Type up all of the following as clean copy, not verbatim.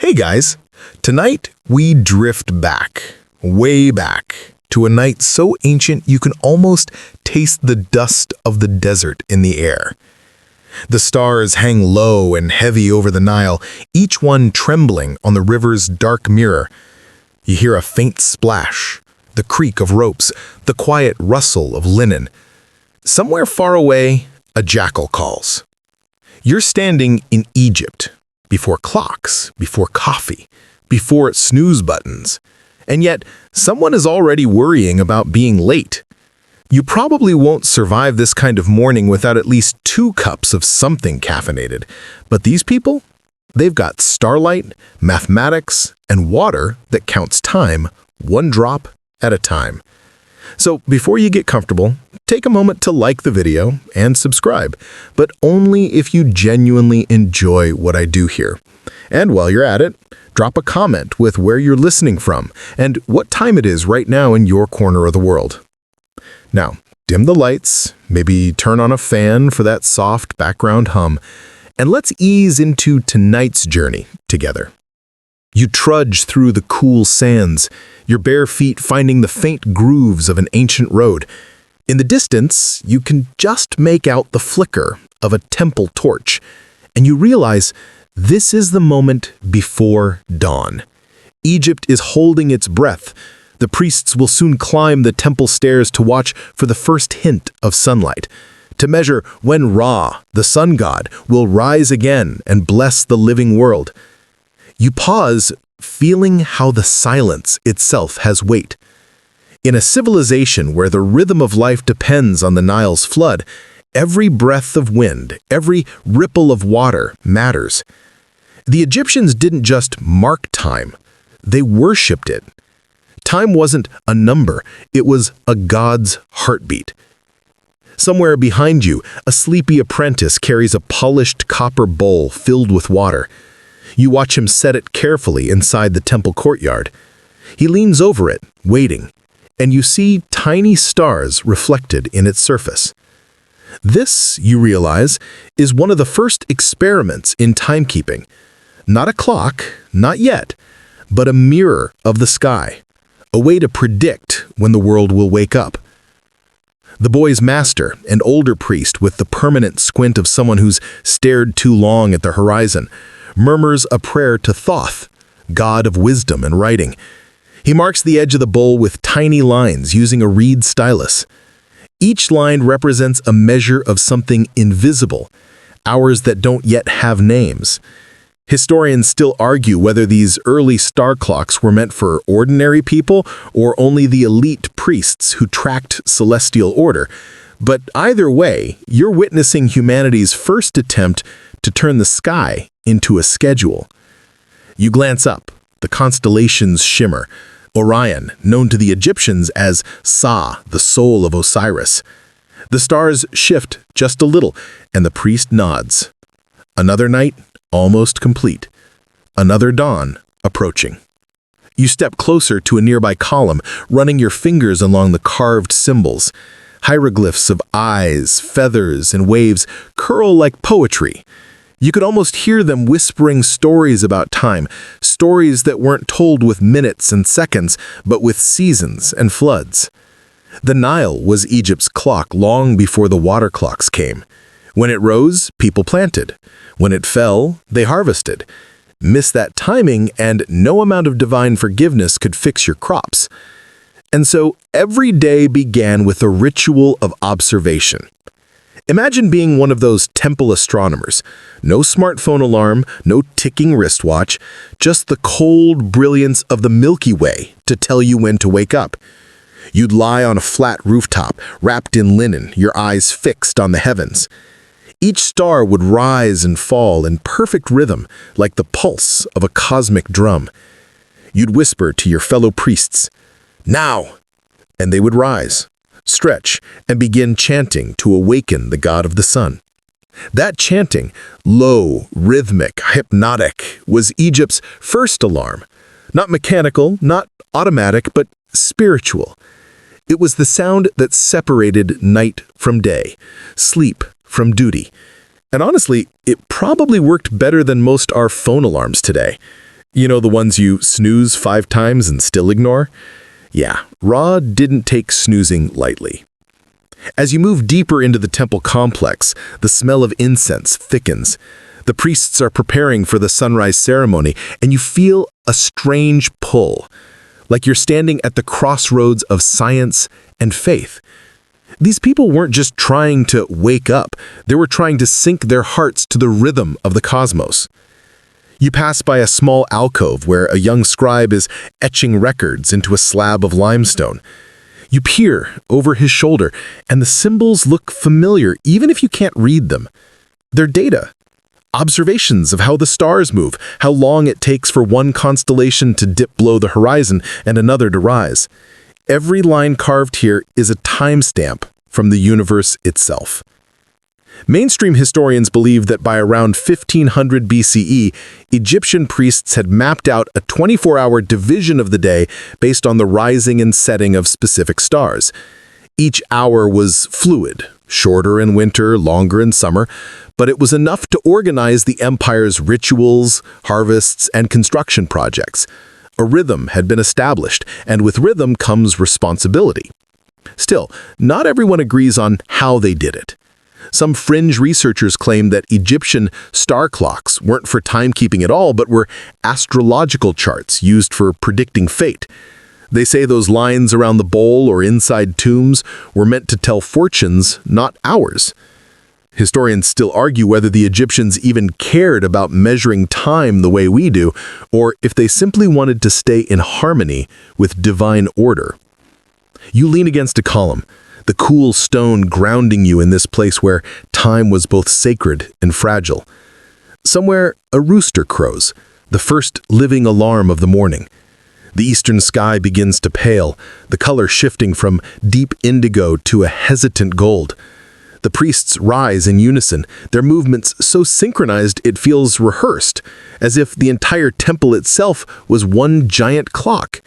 Hey guys, tonight we drift back, way back, to a night so ancient you can almost taste the dust of the desert in the air. The stars hang low and heavy over the Nile, each one trembling on the river's dark mirror. You hear a faint splash, the creak of ropes, the quiet rustle of linen. Somewhere far away, a jackal calls. You're standing in Egypt, before clocks, before coffee, before snooze buttons. And yet, someone is already worrying about being late. You probably won't survive this kind of morning without at least 2 cups of something caffeinated. But these people? They've got starlight, mathematics, and water that counts time, 1 drop at a time. So before you get comfortable, take a moment to like the video and subscribe, but only if you genuinely enjoy what I do here. And while you're at it, drop a comment with where you're listening from and what time it is right now in your corner of the world. Now, dim the lights, maybe turn on a fan for that soft background hum, and let's ease into tonight's journey together. You trudge through the cool sands, your bare feet finding the faint grooves of an ancient road. In the distance, you can just make out the flicker of a temple torch, and you realize this is the moment before dawn. Egypt is holding its breath. The priests will soon climb the temple stairs to watch for the first hint of sunlight, to measure when Ra, the sun god, will rise again and bless the living world. You pause, feeling how the silence itself has weight. In a civilization where the rhythm of life depends on the Nile's flood, every breath of wind, every ripple of water matters. The Egyptians didn't just mark time, they worshipped it. Time wasn't a number, it was a god's heartbeat. Somewhere behind you, a sleepy apprentice carries a polished copper bowl filled with water. You watch him set it carefully inside the temple courtyard. He leans over it, waiting, and you see tiny stars reflected in its surface. This, you realize, is one of the first experiments in timekeeping. Not a clock, not yet, but a mirror of the sky, a way to predict when the world will wake up. The boy's master, an older priest with the permanent squint of someone who's stared too long at the horizon, murmurs a prayer to Thoth, god of wisdom and writing. He marks the edge of the bowl with tiny lines using a reed stylus. Each line represents a measure of something invisible, hours that don't yet have names. Historians still argue whether these early star clocks were meant for ordinary people or only the elite priests who tracked celestial order. But either way, you're witnessing humanity's first attempt to turn the sky into a schedule. You glance up, the constellations shimmer. Orion, known to the Egyptians as Sa, the soul of Osiris. The stars shift just a little, and the priest nods. Another night, almost complete. Another dawn, approaching. You step closer to a nearby column, running your fingers along the carved symbols. Hieroglyphs of eyes, feathers, and waves curl like poetry. You could almost hear them whispering stories about time, stories that weren't told with minutes and seconds, but with seasons and floods. The Nile was Egypt's clock long before the water clocks came. When it rose, people planted. When it fell, they harvested. Miss that timing, and no amount of divine forgiveness could fix your crops. And so every day began with a ritual of observation. Imagine being one of those temple astronomers. No smartphone alarm, no ticking wristwatch, just the cold brilliance of the Milky Way to tell you when to wake up. You'd lie on a flat rooftop, wrapped in linen, your eyes fixed on the heavens. Each star would rise and fall in perfect rhythm, like the pulse of a cosmic drum. You'd whisper to your fellow priests, "Now!" and they would rise, stretch, and begin chanting to awaken the god of the sun. That chanting, low, rhythmic, hypnotic, was Egypt's first alarm. Not mechanical, not automatic, but spiritual. It was the sound that separated night from day, sleep from duty. And honestly, it probably worked better than most our phone alarms today. You know, the ones you snooze 5 times and still ignore? Yeah, Ra didn't take snoozing lightly. As you move deeper into the temple complex, the smell of incense thickens. The priests are preparing for the sunrise ceremony, and you feel a strange pull, like you're standing at the crossroads of science and faith. These people weren't just trying to wake up, they were trying to sync their hearts to the rhythm of the cosmos. You pass by a small alcove where a young scribe is etching records into a slab of limestone. You peer over his shoulder, and the symbols look familiar even if you can't read them. They're data, observations of how the stars move, how long it takes for one constellation to dip below the horizon and another to rise. Every line carved here is a timestamp from the universe itself. Mainstream historians believe that by around 1500 BCE, Egyptian priests had mapped out a 24-hour division of the day based on the rising and setting of specific stars. Each hour was fluid, shorter in winter, longer in summer, but it was enough to organize the empire's rituals, harvests, and construction projects. A rhythm had been established, and with rhythm comes responsibility. Still, not everyone agrees on how they did it. Some fringe researchers claim that Egyptian star clocks weren't for timekeeping at all, but were astrological charts used for predicting fate. They say those lines around the bowl or inside tombs were meant to tell fortunes, not hours. Historians still argue whether the Egyptians even cared about measuring time the way we do, or if they simply wanted to stay in harmony with divine order. You lean against a column, the cool stone grounding you in this place where time was both sacred and fragile. Somewhere, a rooster crows, the first living alarm of the morning. The eastern sky begins to pale, the color shifting from deep indigo to a hesitant gold. The priests rise in unison, their movements so synchronized it feels rehearsed, as if the entire temple itself was one giant clock.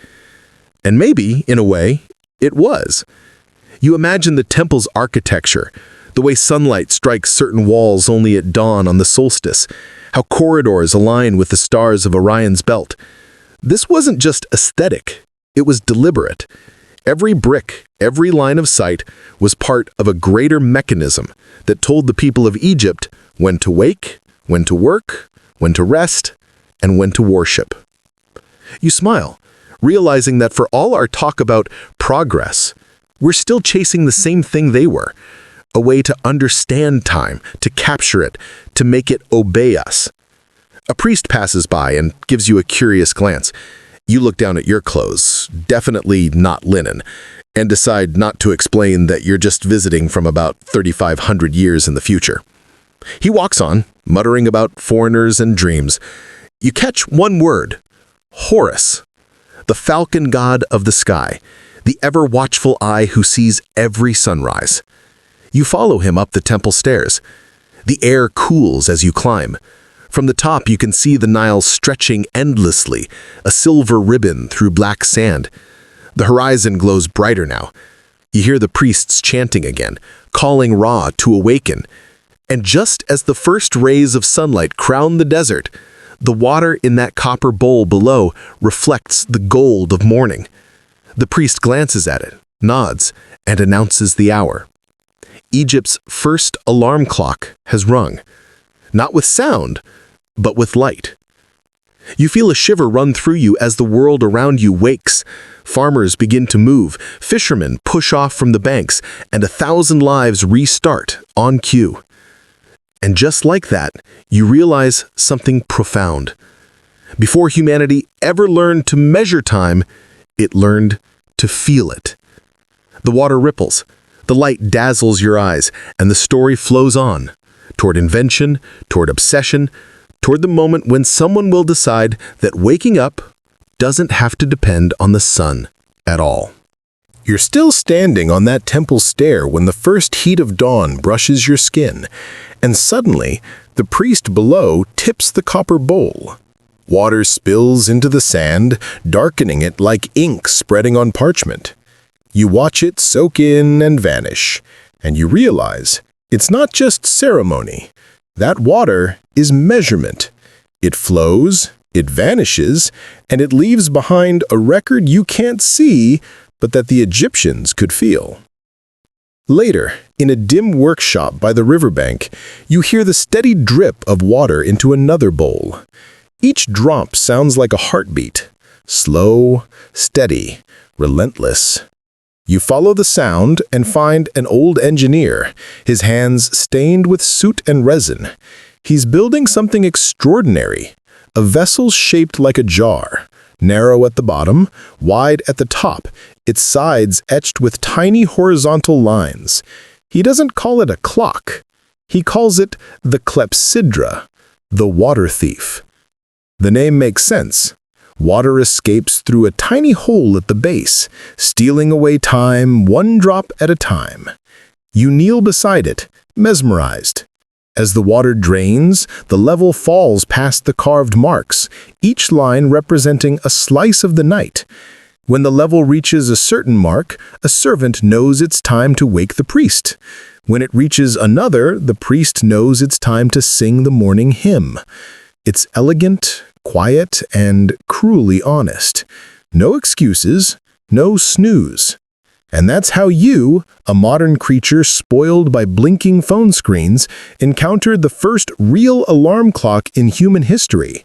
And maybe, in a way, it was. You imagine the temple's architecture, the way sunlight strikes certain walls only at dawn on the solstice, how corridors align with the stars of Orion's belt. This wasn't just aesthetic, it was deliberate. Every brick, every line of sight was part of a greater mechanism that told the people of Egypt when to wake, when to work, when to rest, and when to worship. You smile, realizing that for all our talk about progress, we're still chasing the same thing they were, a way to understand time, to capture it, to make it obey us. A priest passes by and gives you a curious glance. You look down at your clothes, definitely not linen, and decide not to explain that you're just visiting from about 3,500 years in the future. He walks on, muttering about foreigners and dreams. You catch one word, Horus, the falcon god of the sky, the ever-watchful eye who sees every sunrise. You follow him up the temple stairs. The air cools as you climb. From the top you can see the Nile stretching endlessly, a silver ribbon through black sand. The horizon glows brighter now. You hear the priests chanting again, calling Ra to awaken. And just as the first rays of sunlight crown the desert, the water in that copper bowl below reflects the gold of morning. The priest glances at it, nods, and announces the hour. Egypt's first alarm clock has rung, not with sound, but with light. You feel a shiver run through you as the world around you wakes. Farmers begin to move, fishermen push off from the banks, and 1,000 lives restart on cue. And just like that, you realize something profound. Before humanity ever learned to measure time, it learned to feel it. The water ripples, the light dazzles your eyes, and the story flows on, toward invention, toward obsession, toward the moment when someone will decide that waking up doesn't have to depend on the sun at all. You're still standing on that temple stair when the first heat of dawn brushes your skin, and suddenly the priest below tips the copper bowl. Water spills into the sand, darkening it like ink spreading on parchment. You watch it soak in and vanish, and you realize it's not just ceremony. That water is measurement. It flows, It vanishes, and it leaves behind a record you can't see, but that the Egyptians could feel. Later, in a dim workshop by the riverbank, you hear the steady drip of water into another bowl. Each drop sounds like a heartbeat, slow, steady, relentless. You follow the sound and find an old engineer, his hands stained with soot and resin. He's building something extraordinary, a vessel shaped like a jar, narrow at the bottom, wide at the top, its sides etched with tiny horizontal lines. He doesn't call it a clock. He calls it the clepsydra, the water thief. The name makes sense. Water escapes through a tiny hole at the base, stealing away time one drop at a time. You kneel beside it, mesmerized. As the water drains, the level falls past the carved marks, each line representing a slice of the night. When the level reaches a certain mark, a servant knows it's time to wake the priest. When it reaches another, the priest knows it's time to sing the morning hymn. It's elegant, quiet, and cruelly honest. No excuses, no snooze. And that's how you, a modern creature spoiled by blinking phone screens, encountered the first real alarm clock in human history,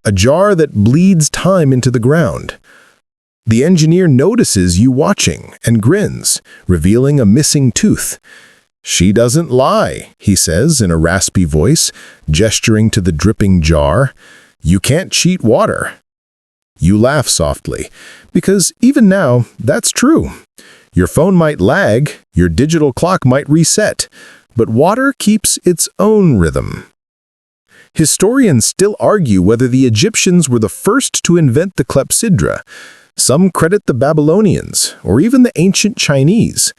a jar that bleeds time into the ground. The engineer notices you watching and grins, revealing a missing tooth. "She doesn't lie," he says in a raspy voice, gesturing to the dripping jar. "You can't cheat water." You laugh softly, because even now, that's true. Your phone might lag, your digital clock might reset, but water keeps its own rhythm. Historians still argue whether the Egyptians were the first to invent the clepsydra. Some credit the Babylonians, or even the ancient Chinese.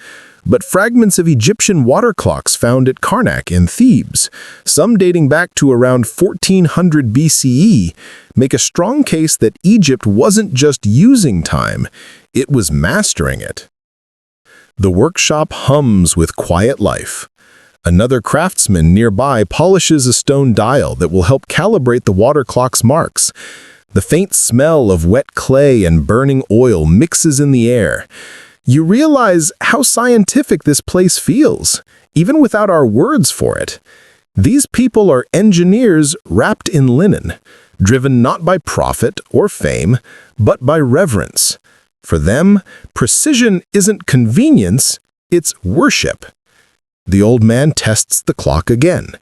But fragments of Egyptian water clocks found at Karnak in Thebes, some dating back to around 1400 BCE, make a strong case that Egypt wasn't just using time, it was mastering it. The workshop hums with quiet life. Another craftsman nearby polishes a stone dial that will help calibrate the water clock's marks. The faint smell of wet clay and burning oil mixes in the air. You realize how scientific this place feels, even without our words for it. These people are engineers wrapped in linen, driven not by profit or fame, but by reverence. For them, precision isn't convenience, it's worship. The old man tests the clock again.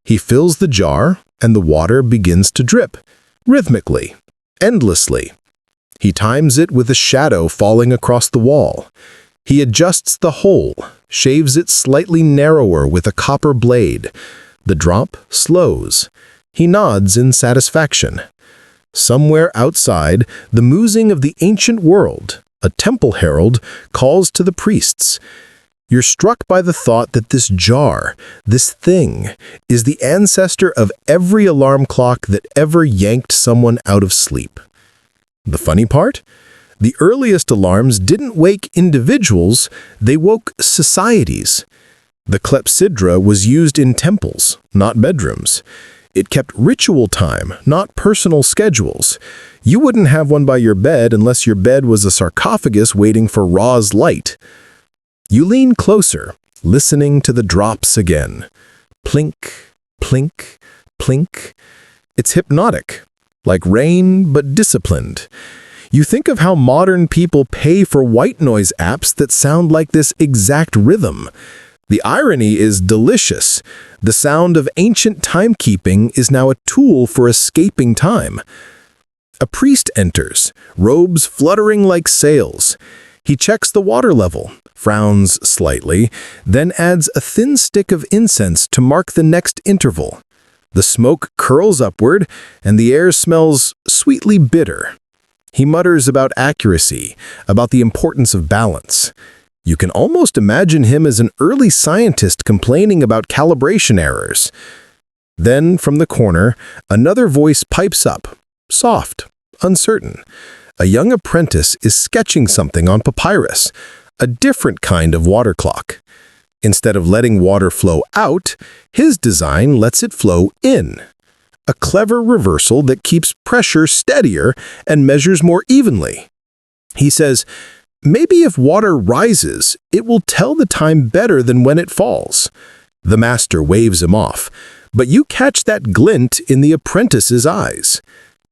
He fills the jar, and the water begins to drip, rhythmically, endlessly. He times it with a shadow falling across the wall. He adjusts the hole, shaves it slightly narrower with a copper blade. The drop slows. He nods in satisfaction. Somewhere outside, the musing of the ancient world, a temple herald, calls to the priests. You're struck by the thought that this jar, this thing, is the ancestor of every alarm clock that ever yanked someone out of sleep. The funny part? The earliest alarms didn't wake individuals, they woke societies. The clepsydra was used in temples, not bedrooms. It kept ritual time, not personal schedules. You wouldn't have one by your bed unless your bed was a sarcophagus waiting for Ra's light. You lean closer, listening to the drops again. Plink, plink, plink. It's hypnotic, like rain but disciplined. You think of how modern people pay for white noise apps that sound like this exact rhythm. The irony is delicious. The sound of ancient timekeeping is now a tool for escaping time. A priest enters, robes fluttering like sails. He checks the water level, frowns slightly, then adds a thin stick of incense to mark the next interval. The smoke curls upward, and the air smells sweetly bitter. He mutters about accuracy, about the importance of balance. You can almost imagine him as an early scientist complaining about calibration errors. Then, from the corner, another voice pipes up, soft, uncertain. A young apprentice is sketching something on papyrus, a different kind of water clock. Instead of letting water flow out, his design lets it flow in. a clever reversal that keeps pressure steadier and measures more evenly. He says, maybe if water rises, it will tell the time better than when it falls. The master waves him off, but you catch that glint in the apprentice's eyes.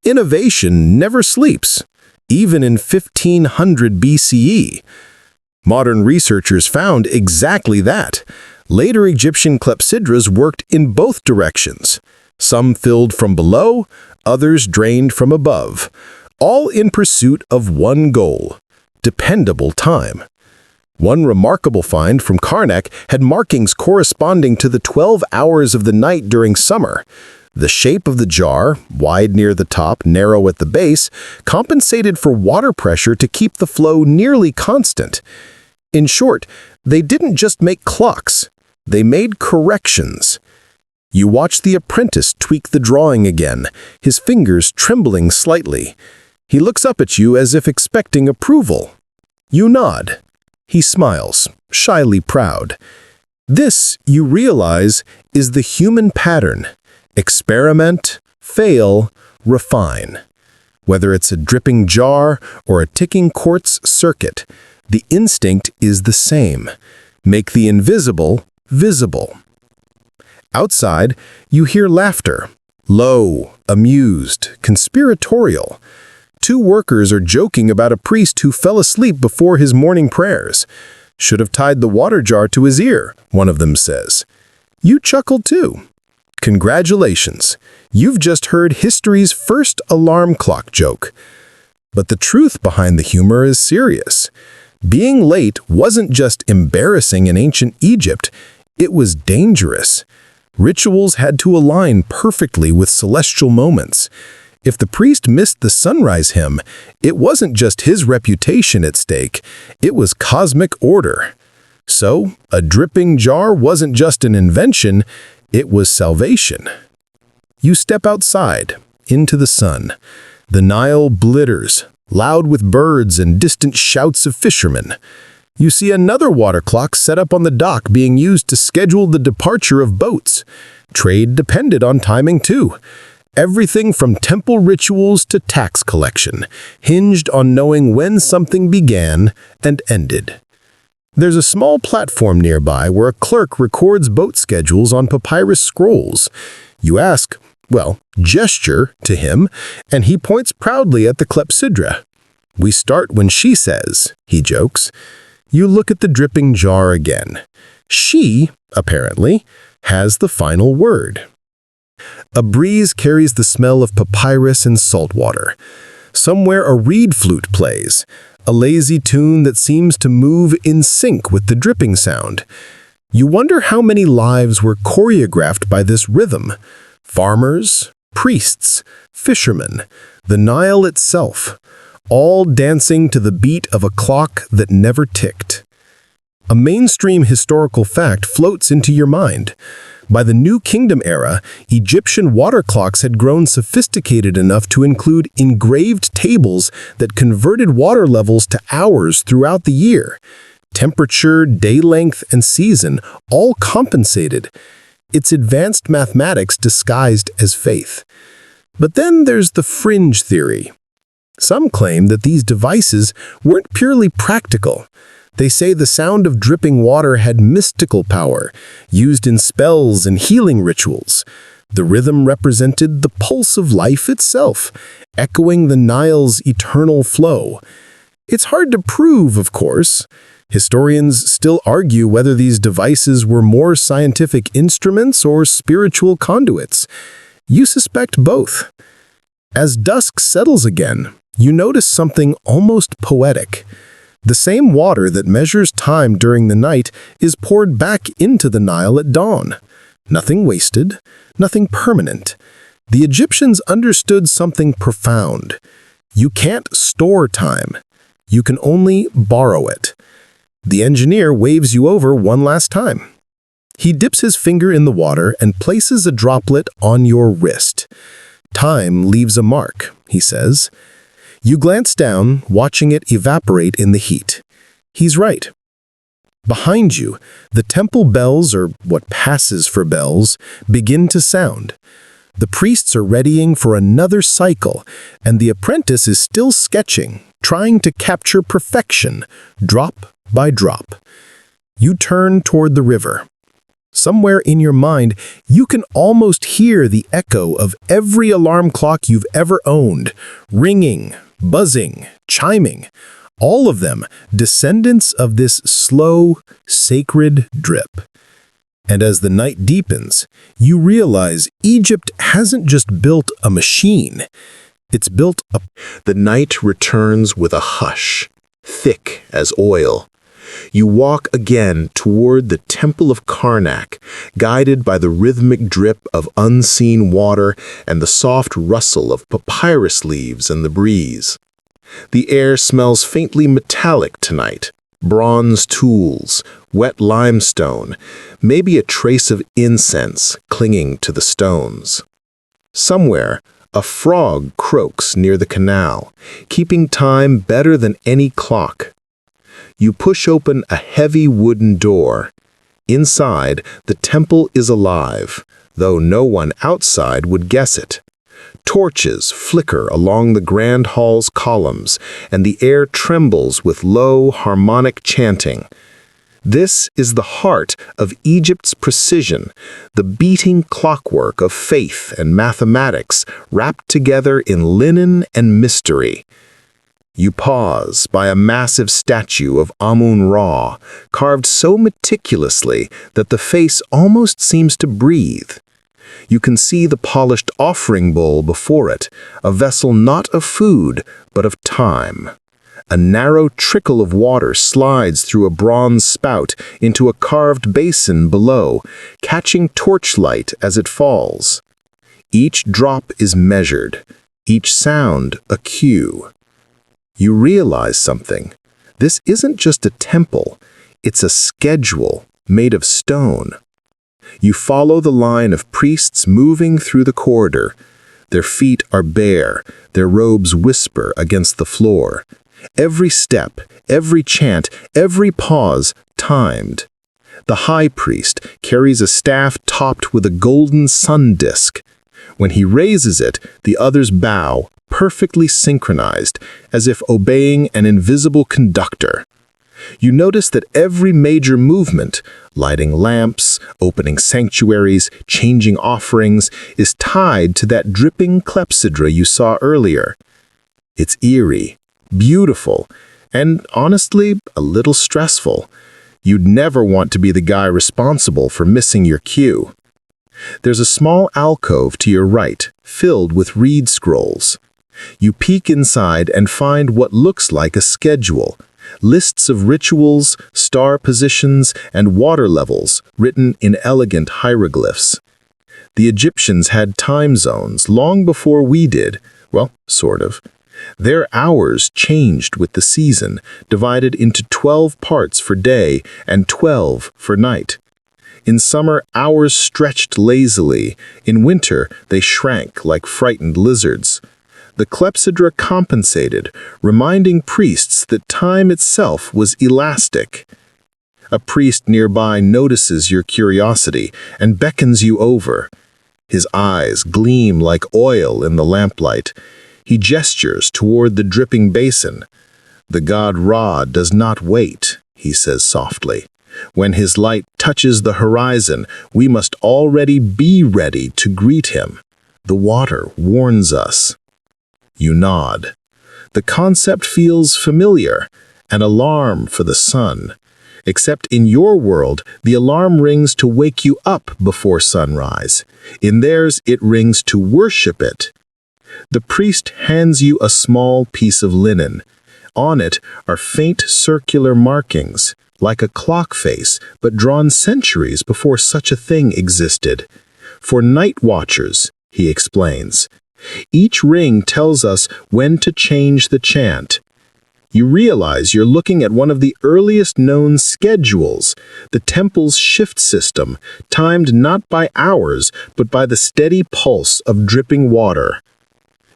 Innovation never sleeps, even in 1500 BCE. Modern researchers found exactly that. Later Egyptian clepsydras worked in both directions. Some filled from below, others drained from above, all in pursuit of one goal: dependable time. One remarkable find from Karnak had markings corresponding to the 12 hours of the night during summer. The shape of the jar, wide near the top, narrow at the base, compensated for water pressure to keep the flow nearly constant. In short, they didn't just make clocks, they made corrections. You watch the apprentice tweak the drawing again, his fingers trembling slightly. He looks up at you as if expecting approval. You nod. He smiles, shyly proud. This, you realize, is the human pattern. Experiment, fail, refine. Whether it's a dripping jar or a ticking quartz circuit, the instinct is the same. Make the invisible visible. Outside, you hear laughter. Low, amused, conspiratorial. Two workers are joking about a priest who fell asleep before his morning prayers. Should have tied the water jar to his ear, one of them says. You chuckle too. Congratulations, you've just heard history's first alarm clock joke. But the truth behind the humor is serious. Being late wasn't just embarrassing in ancient Egypt, it was dangerous. Rituals had to align perfectly with celestial moments. If the priest missed the sunrise hymn, it wasn't just his reputation at stake, it was cosmic order. So, a dripping jar wasn't just an invention, it was salvation. You step outside, into the sun. The Nile glitters, loud with birds and distant shouts of fishermen. You see another water clock set up on the dock being used to schedule the departure of boats. Trade depended on timing too. Everything from temple rituals to tax collection hinged on knowing when something began and ended. There's a small platform nearby where a clerk records boat schedules on papyrus scrolls. You ask, gesture to him, and he points proudly at the clepsydra. We start when she says, he jokes. You look at the dripping jar again. She, apparently, has the final word. A breeze carries the smell of papyrus and salt water. Somewhere a reed flute plays, a lazy tune that seems to move in sync with the dripping sound. You wonder how many lives were choreographed by this rhythm. Farmers, priests, fishermen, the Nile itself, all dancing to the beat of a clock that never ticked. A mainstream historical fact floats into your mind. By the New Kingdom era, Egyptian water clocks had grown sophisticated enough to include engraved tables that converted water levels to hours throughout the year. Temperature, day length, and season all compensated. It's advanced mathematics disguised as faith. But then there's the fringe theory. Some claim that these devices weren't purely practical. They say the sound of dripping water had mystical power, used in spells and healing rituals. The rhythm represented the pulse of life itself, echoing the Nile's eternal flow. It's hard to prove, of course. Historians still argue whether these devices were more scientific instruments or spiritual conduits. You suspect both. As dusk settles again, you notice something almost poetic. The same water that measures time during the night is poured back into the Nile at dawn. Nothing wasted, nothing permanent. The Egyptians understood something profound. You can't store time. You can only borrow it. The engineer waves you over one last time. He dips his finger in the water and places a droplet on your wrist. Time leaves a mark, he says. You glance down, watching it evaporate in the heat. He's right. Behind you, the temple bells, or what passes for bells, begin to sound. The priests are readying for another cycle, and the apprentice is still sketching, trying to capture perfection, drop by drop. You turn toward the river. Somewhere in your mind, you can almost hear the echo of every alarm clock you've ever owned, ringing, buzzing, chiming, all of them descendants of this slow, sacred drip. And as the night deepens, you realize Egypt hasn't just built a machine, it's built a... The night returns with a hush, thick as oil. You walk again toward the Temple of Karnak, guided by the rhythmic drip of unseen water and the soft rustle of papyrus leaves in the breeze. The air smells faintly metallic tonight. Bronze tools, wet limestone, maybe a trace of incense clinging to the stones. Somewhere, a frog croaks near the canal, keeping time better than any clock. You push open a heavy wooden door. Inside, the temple is alive, though no one outside would guess it. Torches flicker along the grand hall's columns, and the air trembles with low, harmonic chanting. This is the heart of Egypt's precision, the beating clockwork of faith and mathematics wrapped together in linen and mystery. You pause by a massive statue of Amun-Ra, carved so meticulously that the face almost seems to breathe. You can see the polished offering bowl before it, a vessel not of food, but of time. A narrow trickle of water slides through a bronze spout into a carved basin below, catching torchlight as it falls. Each drop is measured, each sound a cue. You realize something. This isn't just a temple, it's a schedule made of stone. You follow the line of priests moving through the corridor. Their feet are bare, their robes whisper against the floor. Every step, every chant, every pause, timed. The high priest carries a staff topped with a golden sun disk. When he raises it, the others bow, perfectly synchronized, as if obeying an invisible conductor. You notice that every major movement, lighting lamps, opening sanctuaries, changing offerings, is tied to that dripping clepsydra you saw earlier. It's eerie, beautiful, and honestly, a little stressful. You'd never want to be the guy responsible for missing your cue. There's a small alcove to your right, filled with reed scrolls. You peek inside and find what looks like a schedule. Lists of rituals, star positions, and water levels written in elegant hieroglyphs. The Egyptians had time zones long before we did, well, sort of. Their hours changed with the season, divided into 12 parts for day and 12 for night. In summer, hours stretched lazily. In winter, they shrank like frightened lizards. The clepsydra compensated, reminding priests that time itself was elastic. A priest nearby notices your curiosity and beckons you over. His eyes gleam like oil in the lamplight. He gestures toward the dripping basin. The god Ra does not wait, he says softly. When his light touches the horizon, we must already be ready to greet him. The water warns us. You nod. The concept feels familiar, an alarm for the sun. Except in your world, the alarm rings to wake you up before sunrise. In theirs, it rings to worship it. The priest hands you a small piece of linen. On it are faint circular markings, like a clock face, but drawn centuries before such a thing existed. For night watchers, he explains. Each ring tells us when to change the chant. You realize you're looking at one of the earliest known schedules, the temple's shift system, timed not by hours, but by the steady pulse of dripping water.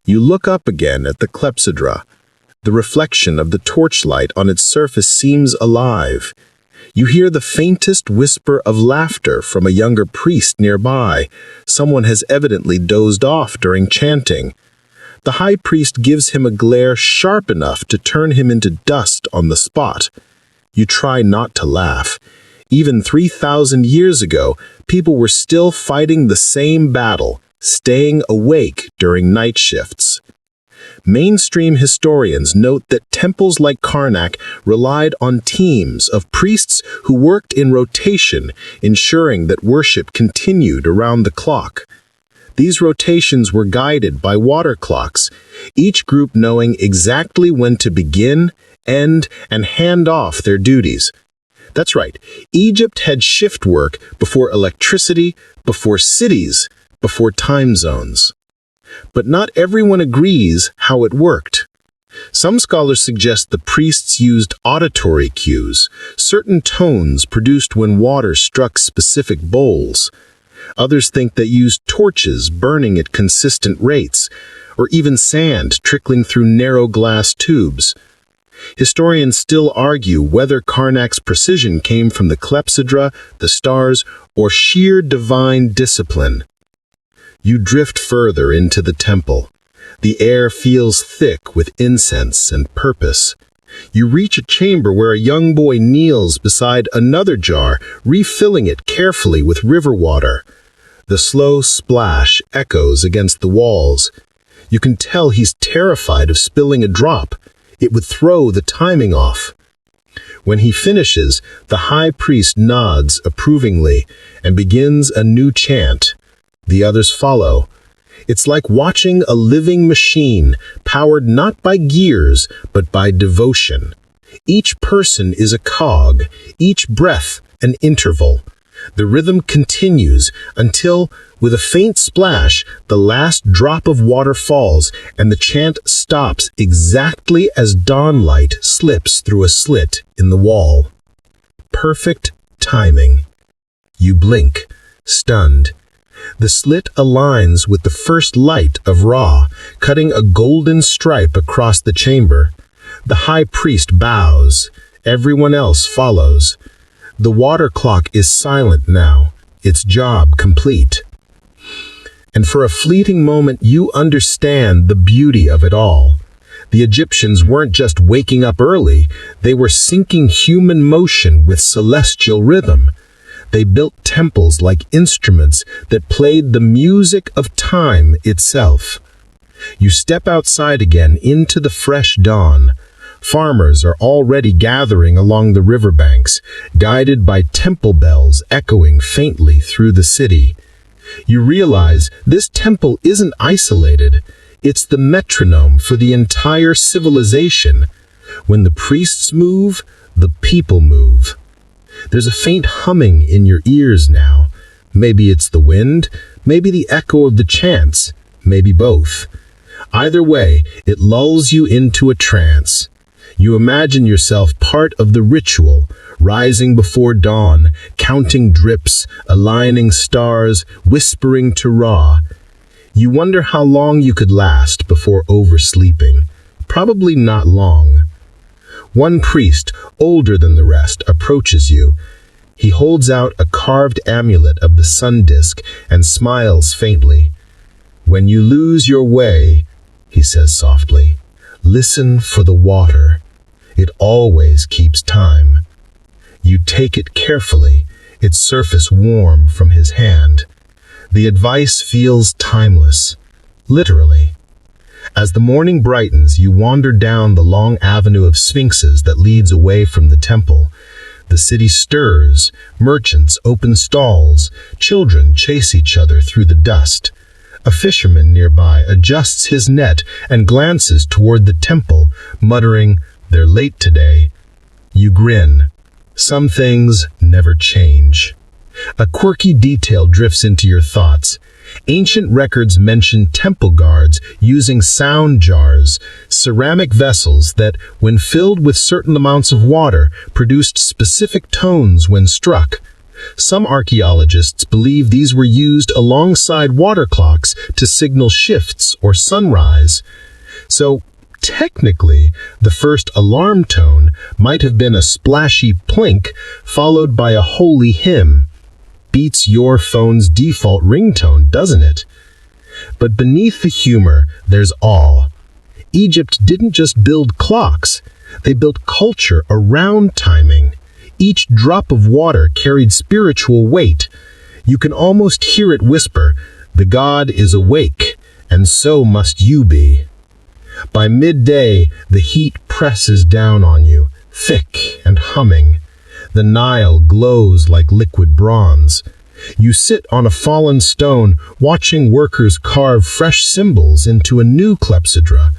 You look up again at the clepsydra. The reflection of the torchlight on its surface seems alive. You hear the faintest whisper of laughter from a younger priest nearby. Someone has evidently dozed off during chanting. The high priest gives him a glare sharp enough to turn him into dust on the spot. You try not to laugh. Even 3,000 years ago, people were still fighting the same battle, staying awake during night shifts. Mainstream historians note that temples like Karnak relied on teams of priests who worked in rotation, ensuring that worship continued around the clock. These rotations were guided by water clocks, each group knowing exactly when to begin, end, and hand off their duties. That's right, Egypt had shift work before electricity, before cities, before time zones. But not everyone agrees how it worked. Some scholars suggest the priests used auditory cues, certain tones produced when water struck specific bowls. Others think they used torches burning at consistent rates, or even sand trickling through narrow glass tubes. Historians still argue whether Karnak's precision came from the clepsydra, the stars, or sheer divine discipline. You drift further into the temple. The air feels thick with incense and purpose. You reach a chamber where a young boy kneels beside another jar, refilling it carefully with river water. The slow splash echoes against the walls. You can tell he's terrified of spilling a drop. It would throw the timing off. When he finishes, the high priest nods approvingly and begins a new chant. The others follow. It's like watching a living machine, powered not by gears, but by devotion. Each person is a cog, each breath an interval. The rhythm continues until, with a faint splash, the last drop of water falls and the chant stops exactly as dawnlight slips through a slit in the wall. Perfect timing. You blink, stunned. The slit aligns with the first light of Ra, cutting a golden stripe across the chamber. The high priest bows. Everyone else follows. The water clock is silent now, its job complete. And for a fleeting moment you understand the beauty of it all. The Egyptians weren't just waking up early, they were syncing human motion with celestial rhythm. They built temples like instruments that played the music of time itself. You step outside again into the fresh dawn. Farmers are already gathering along the riverbanks, guided by temple bells echoing faintly through the city. You realize this temple isn't isolated. It's the metronome for the entire civilization. When the priests move, the people move. There's a faint humming in your ears now. Maybe it's the wind, maybe the echo of the chants, maybe both. Either way, it lulls you into a trance. You imagine yourself part of the ritual, rising before dawn, counting drips, aligning stars, whispering to Ra. You wonder how long you could last before oversleeping. Probably not long. One priest, older than the rest, approaches you. He holds out a carved amulet of the sun disk and smiles faintly. "When you lose your way," he says softly, "listen for the water. It always keeps time." You take it carefully, its surface warm from his hand. The advice feels timeless, literally. As the morning brightens, you wander down the long avenue of sphinxes that leads away from the temple. The city stirs, merchants open stalls, children chase each other through the dust. A fisherman nearby adjusts his net and glances toward the temple, muttering, "They're late today." You grin. Some things never change. A quirky detail drifts into your thoughts. Ancient records mention temple guards using sound jars, ceramic vessels that, when filled with certain amounts of water, produced specific tones when struck. Some archaeologists believe these were used alongside water clocks to signal shifts or sunrise. So, Technically, the first alarm tone might have been a splashy plink followed by a holy hymn. Beats your phone's default ringtone, doesn't it? But beneath the humor, there's awe. Egypt didn't just build clocks, they built culture around timing. Each drop of water carried spiritual weight. You can almost hear it whisper, "The god is awake, and so must you be." By midday, the heat presses down on you, thick and humming. The Nile glows like liquid bronze. You sit on a fallen stone, watching workers carve fresh symbols into a new clepsydra.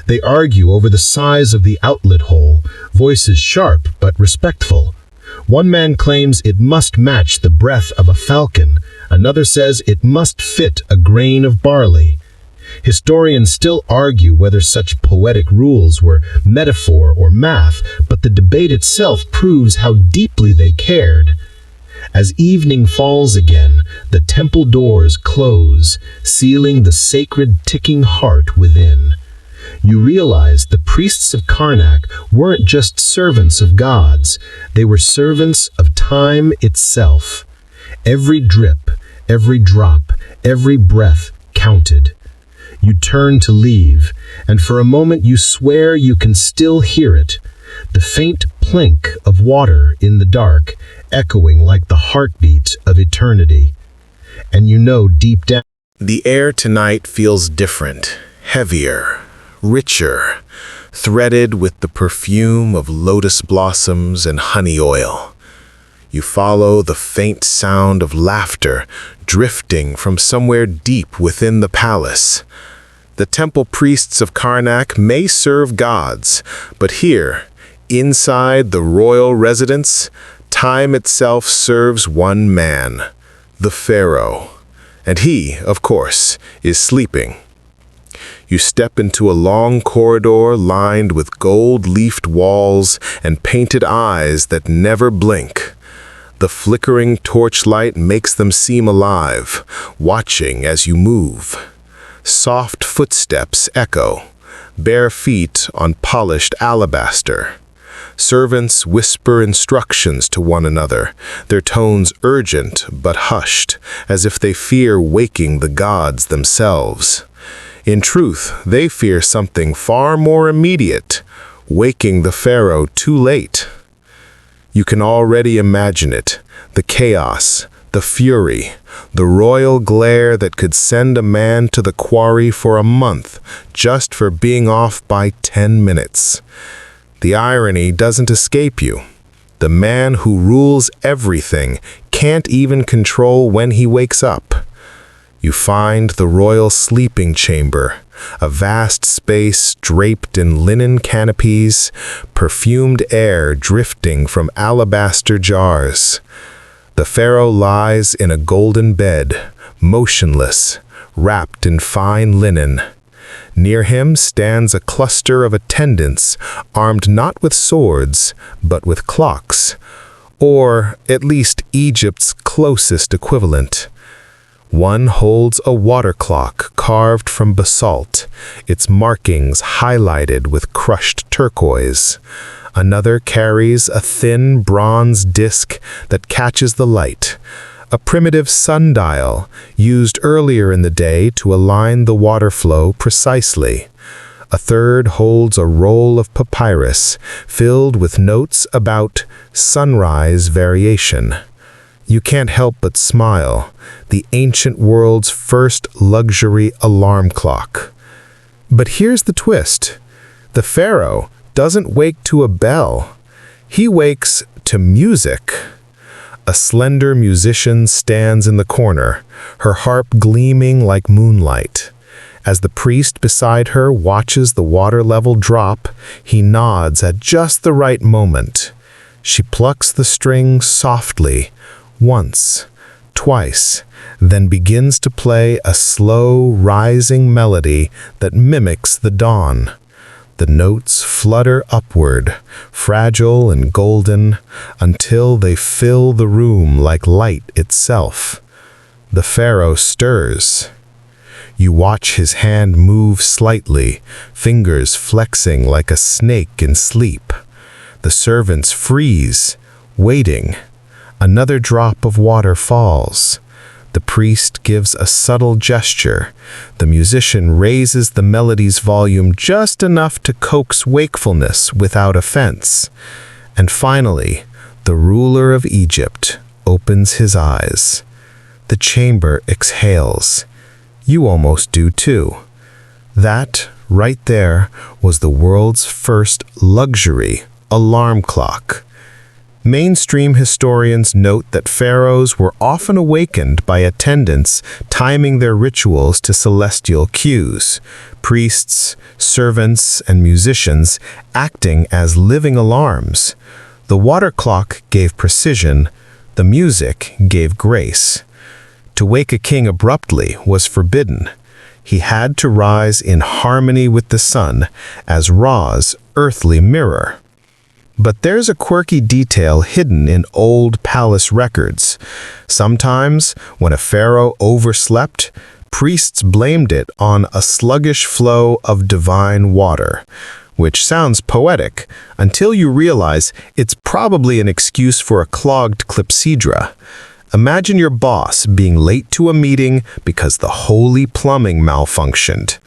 They argue over the size of the outlet hole, voices sharp but respectful. One man claims it must match the breath of a falcon. Another says it must fit a grain of barley. Historians still argue whether such poetic rules were metaphor or math, but the debate itself proves how deeply they cared. As evening falls again, the temple doors close, sealing the sacred ticking heart within. You realize the priests of Karnak weren't just servants of gods, they were servants of time itself. Every drip, every drop, every breath counted. You turn to leave, and for a moment you swear you can still hear it, the faint plink of water in the dark, echoing like the heartbeat of eternity. And you know deep down, The air tonight feels different, heavier, richer, threaded with the perfume of lotus blossoms and honey oil. You follow the faint sound of laughter drifting from somewhere deep within the palace. The temple priests of Karnak may serve gods, but here, inside the royal residence, time itself serves one man, the pharaoh. And he, of course, is sleeping. You step into a long corridor lined with gold-leafed walls and painted eyes that never blink. The flickering torchlight makes them seem alive, watching as you move. Soft footsteps echo, bare feet on polished alabaster. Servants whisper instructions to one another, their tones urgent but hushed, as if they fear waking the gods themselves. In truth, they fear something far more immediate, waking the pharaoh too late. You can already imagine it, the chaos, the fury, the royal glare that could send a man to the quarry for a month just for being off by 10 minutes. The irony doesn't escape you. The man who rules everything can't even control when he wakes up. You find the royal sleeping chamber, a vast space draped in linen canopies, perfumed air drifting from alabaster jars. The pharaoh lies in a golden bed, motionless, wrapped in fine linen. Near him stands a cluster of attendants, armed not with swords, but with clocks, or at least Egypt's closest equivalent. One holds a water clock carved from basalt, its markings highlighted with crushed turquoise. Another carries a thin bronze disc that catches the light, a primitive sundial used earlier in the day to align the water flow precisely. A third holds a roll of papyrus filled with notes about sunrise variation. You can't help but smile, the ancient world's first luxury alarm clock. But here's the twist. The pharaoh doesn't wake to a bell. He wakes to music. A slender musician stands in the corner, her harp gleaming like moonlight. As the priest beside her watches the water level drop, he nods at just the right moment. She plucks the string softly, once, twice, then begins to play a slow, rising melody that mimics the dawn. The notes flutter upward, fragile and golden, until they fill the room like light itself. The pharaoh stirs. You watch his hand move slightly, fingers flexing like a snake in sleep. The servants freeze, waiting. Another drop of water falls. The priest gives a subtle gesture. The musician raises the melody's volume just enough to coax wakefulness without offense. And finally, the ruler of Egypt opens his eyes. The chamber exhales. You almost do too. That, right there, was the world's first luxury alarm clock. Mainstream historians note that pharaohs were often awakened by attendants timing their rituals to celestial cues, priests, servants, and musicians acting as living alarms. The water clock gave precision, the music gave grace. To wake a king abruptly was forbidden. He had to rise in harmony with the sun as Ra's earthly mirror. But there's a quirky detail hidden in old palace records. Sometimes, when a pharaoh overslept, priests blamed it on a sluggish flow of divine water, which sounds poetic until you realize it's probably an excuse for a clogged clepsydra. Imagine your boss being late to a meeting because the holy plumbing malfunctioned.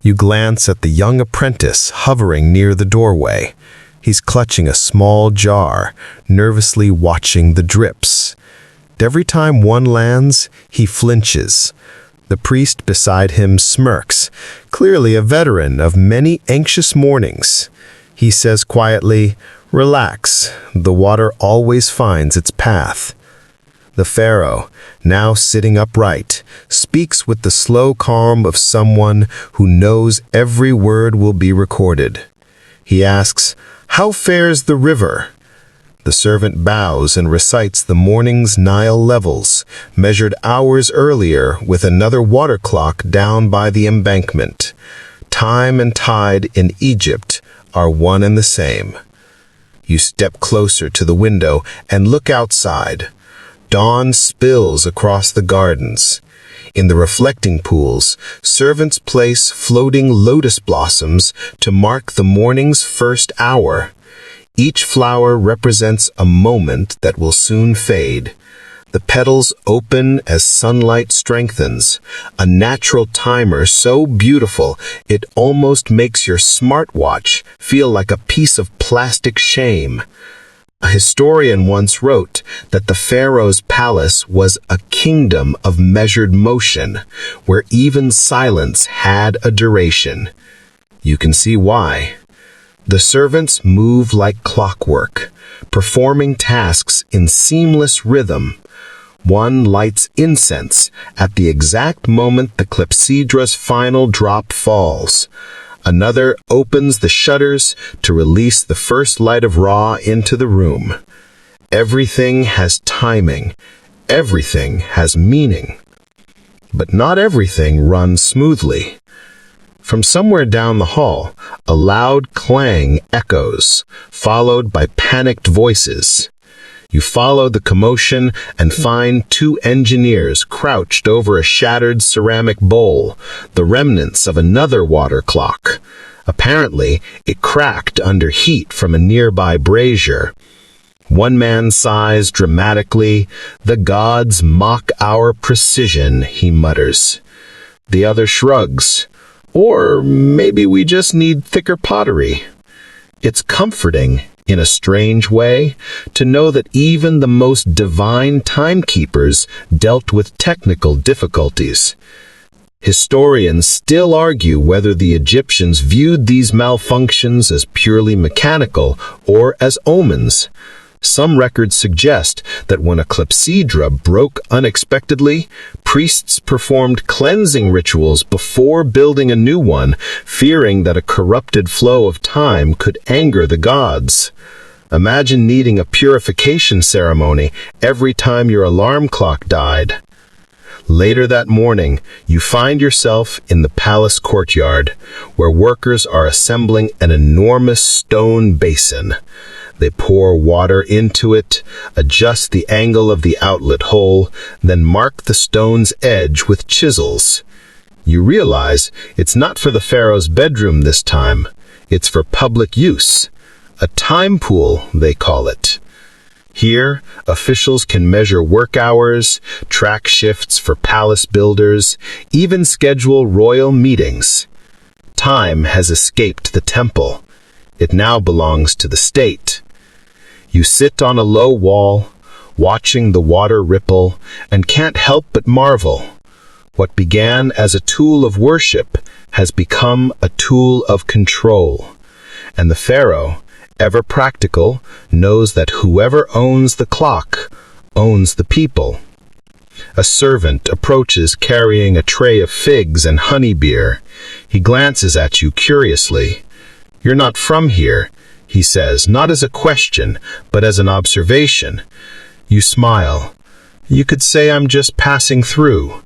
You glance at the young apprentice hovering near the doorway. He's clutching a small jar, nervously watching the drips. Every time one lands, he flinches. The priest beside him smirks, clearly a veteran of many anxious mornings. He says quietly, "Relax, the water always finds its path." The pharaoh, now sitting upright, speaks with the slow calm of someone who knows every word will be recorded. He asks, "How fares the river?" The servant bows and recites the morning's Nile levels, measured hours earlier with another water clock down by the embankment. Time and tide in Egypt are one and the same. You step closer to the window and look outside. Dawn spills across the gardens. In the reflecting pools, servants place floating lotus blossoms to mark the morning's first hour. Each flower represents a moment that will soon fade. The petals open as sunlight strengthens, a natural timer so beautiful it almost makes your smartwatch feel like a piece of plastic shame. A historian once wrote that the pharaoh's palace was a kingdom of measured motion, where even silence had a duration. You can see why. The servants move like clockwork, performing tasks in seamless rhythm. One lights incense at the exact moment the clepsydra's final drop falls. Another opens the shutters to release the first light of Ra into the room. Everything has timing. Everything has meaning. But not everything runs smoothly. From somewhere down the hall, a loud clang echoes, followed by panicked voices. You follow the commotion and find two engineers crouched over a shattered ceramic bowl, the remnants of another water clock. Apparently, it cracked under heat from a nearby brazier. One man sighs dramatically. "The gods mock our precision," he mutters. The other shrugs. "Or maybe we just need thicker pottery." It's comforting, in a strange way, to know that even the most divine timekeepers dealt with technical difficulties. Historians still argue whether the Egyptians viewed these malfunctions as purely mechanical or as omens. Some records suggest that when a clepsydra broke unexpectedly, priests performed cleansing rituals before building a new one, fearing that a corrupted flow of time could anger the gods. Imagine needing a purification ceremony every time your alarm clock died. Later that morning, you find yourself in the palace courtyard, where workers are assembling an enormous stone basin. They pour water into it, adjust the angle of the outlet hole, then mark the stone's edge with chisels. You realize it's not for the pharaoh's bedroom this time. It's for public use. A time pool, they call it. Here, officials can measure work hours, track shifts for palace builders, even schedule royal meetings. Time has escaped the temple. It now belongs to the state. You sit on a low wall, watching the water ripple, and can't help but marvel. What began as a tool of worship has become a tool of control. And the pharaoh, ever practical, knows that whoever owns the clock owns the people. A servant approaches carrying a tray of figs and honey beer. He glances at you curiously. "You're not from here," he says, not as a question, but as an observation. You smile. "You could say I'm just passing through."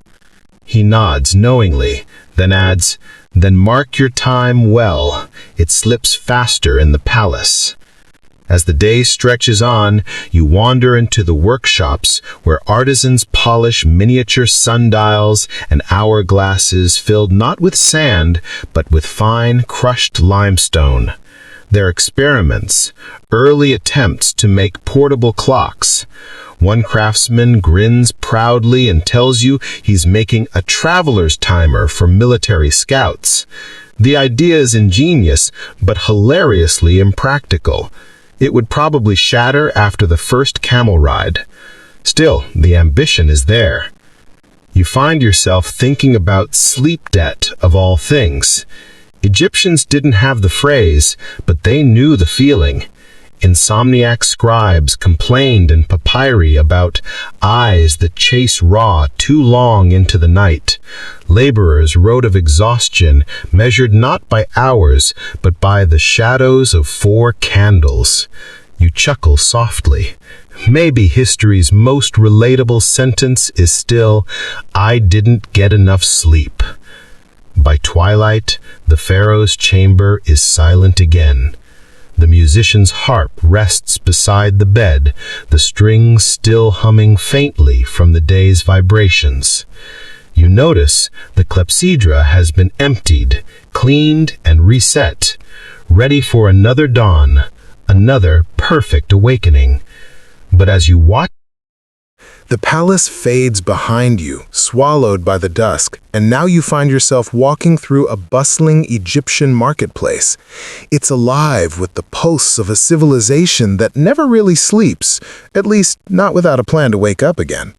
He nods knowingly, then adds, "Then mark your time well. It slips faster in the palace." As the day stretches on, you wander into the workshops where artisans polish miniature sundials and hourglasses filled not with sand, but with fine, crushed limestone. They're experiments, early attempts to make portable clocks. One craftsman grins proudly and tells you he's making a traveler's timer for military scouts. The idea is ingenious, but hilariously impractical. It would probably shatter after the first camel ride. Still, the ambition is there. You find yourself thinking about sleep debt of all things. Egyptians didn't have the phrase, but they knew the feeling. Insomniac scribes complained in papyri about eyes that chase Ra too long into the night. Laborers wrote of exhaustion measured not by hours, but by the shadows of 4 candles. You chuckle softly. Maybe history's most relatable sentence is still, "I didn't get enough sleep." By twilight, the pharaoh's chamber is silent again. The musician's harp rests beside the bed, the strings still humming faintly from the day's vibrations. You notice the clepsydra has been emptied, cleaned, and reset, ready for another dawn, another perfect awakening. But as you watch, the palace fades behind you, swallowed by the dusk, and now you find yourself walking through a bustling Egyptian marketplace. It's alive with the pulse of a civilization that never really sleeps, at least not without a plan to wake up again.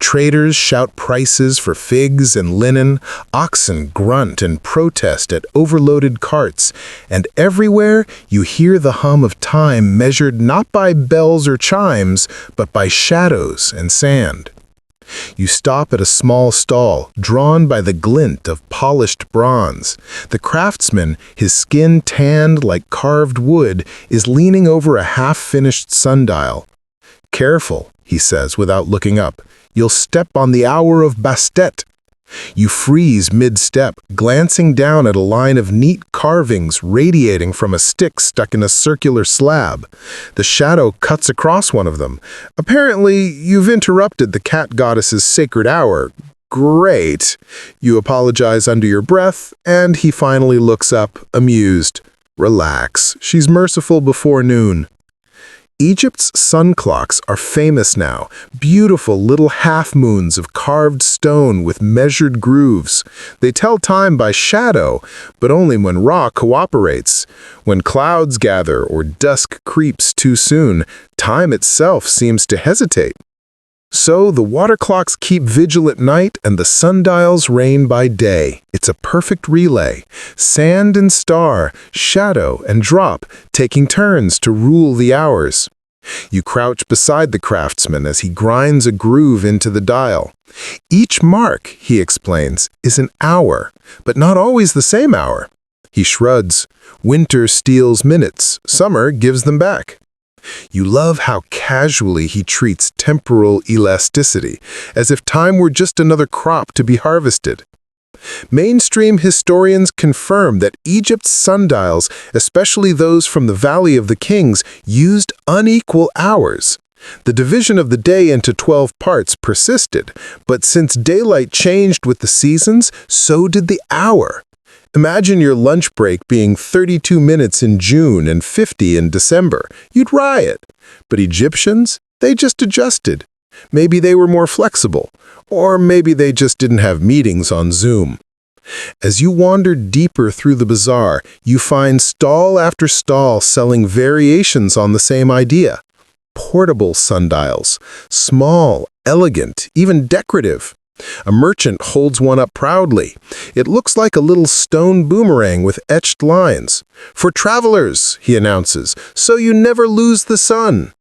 Traders shout prices for figs and linen, oxen grunt and protest at overloaded carts, and everywhere you hear the hum of time measured not by bells or chimes, but by shadows and sand. You stop at a small stall, drawn by the glint of polished bronze. The craftsman, his skin tanned like carved wood, is leaning over a half-finished sundial. "Careful," he says without looking up. "You'll step on the hour of Bastet." You freeze mid-step, glancing down at a line of neat carvings radiating from a stick stuck in a circular slab. The shadow cuts across one of them. Apparently, you've interrupted the cat goddess's sacred hour. Great. You apologize under your breath, and he finally looks up, amused. Relax. She's merciful before noon. Egypt's sun clocks are famous now, beautiful little half-moons of carved stone with measured grooves. They tell time by shadow, but only when Ra cooperates. When clouds gather or dusk creeps too soon, time itself seems to hesitate. So the water clocks keep vigil at night and the sundials reign by day. It's a perfect relay. Sand and star, shadow and drop, taking turns to rule the hours. You crouch beside the craftsman as he grinds a groove into the dial. Each mark, he explains, is an hour, but not always the same hour. He shrugs. Winter steals minutes, summer gives them back. You love how casually he treats temporal elasticity, as if time were just another crop to be harvested. Mainstream historians confirm that Egypt's sundials, especially those from the Valley of the Kings, used unequal hours. The division of the day into 12 parts persisted, but since daylight changed with the seasons, so did the hour. Imagine your lunch break being 32 minutes in June and 50 in December. You'd riot. But Egyptians, they just adjusted. Maybe they were more flexible, or maybe they just didn't have meetings on Zoom. As you wander deeper through the bazaar, you find stall after stall selling variations on the same idea. Portable sundials, small, elegant, even decorative. A merchant holds one up proudly. It looks like a little stone boomerang with etched lines. "For travelers," he announces, "so you never lose the sun."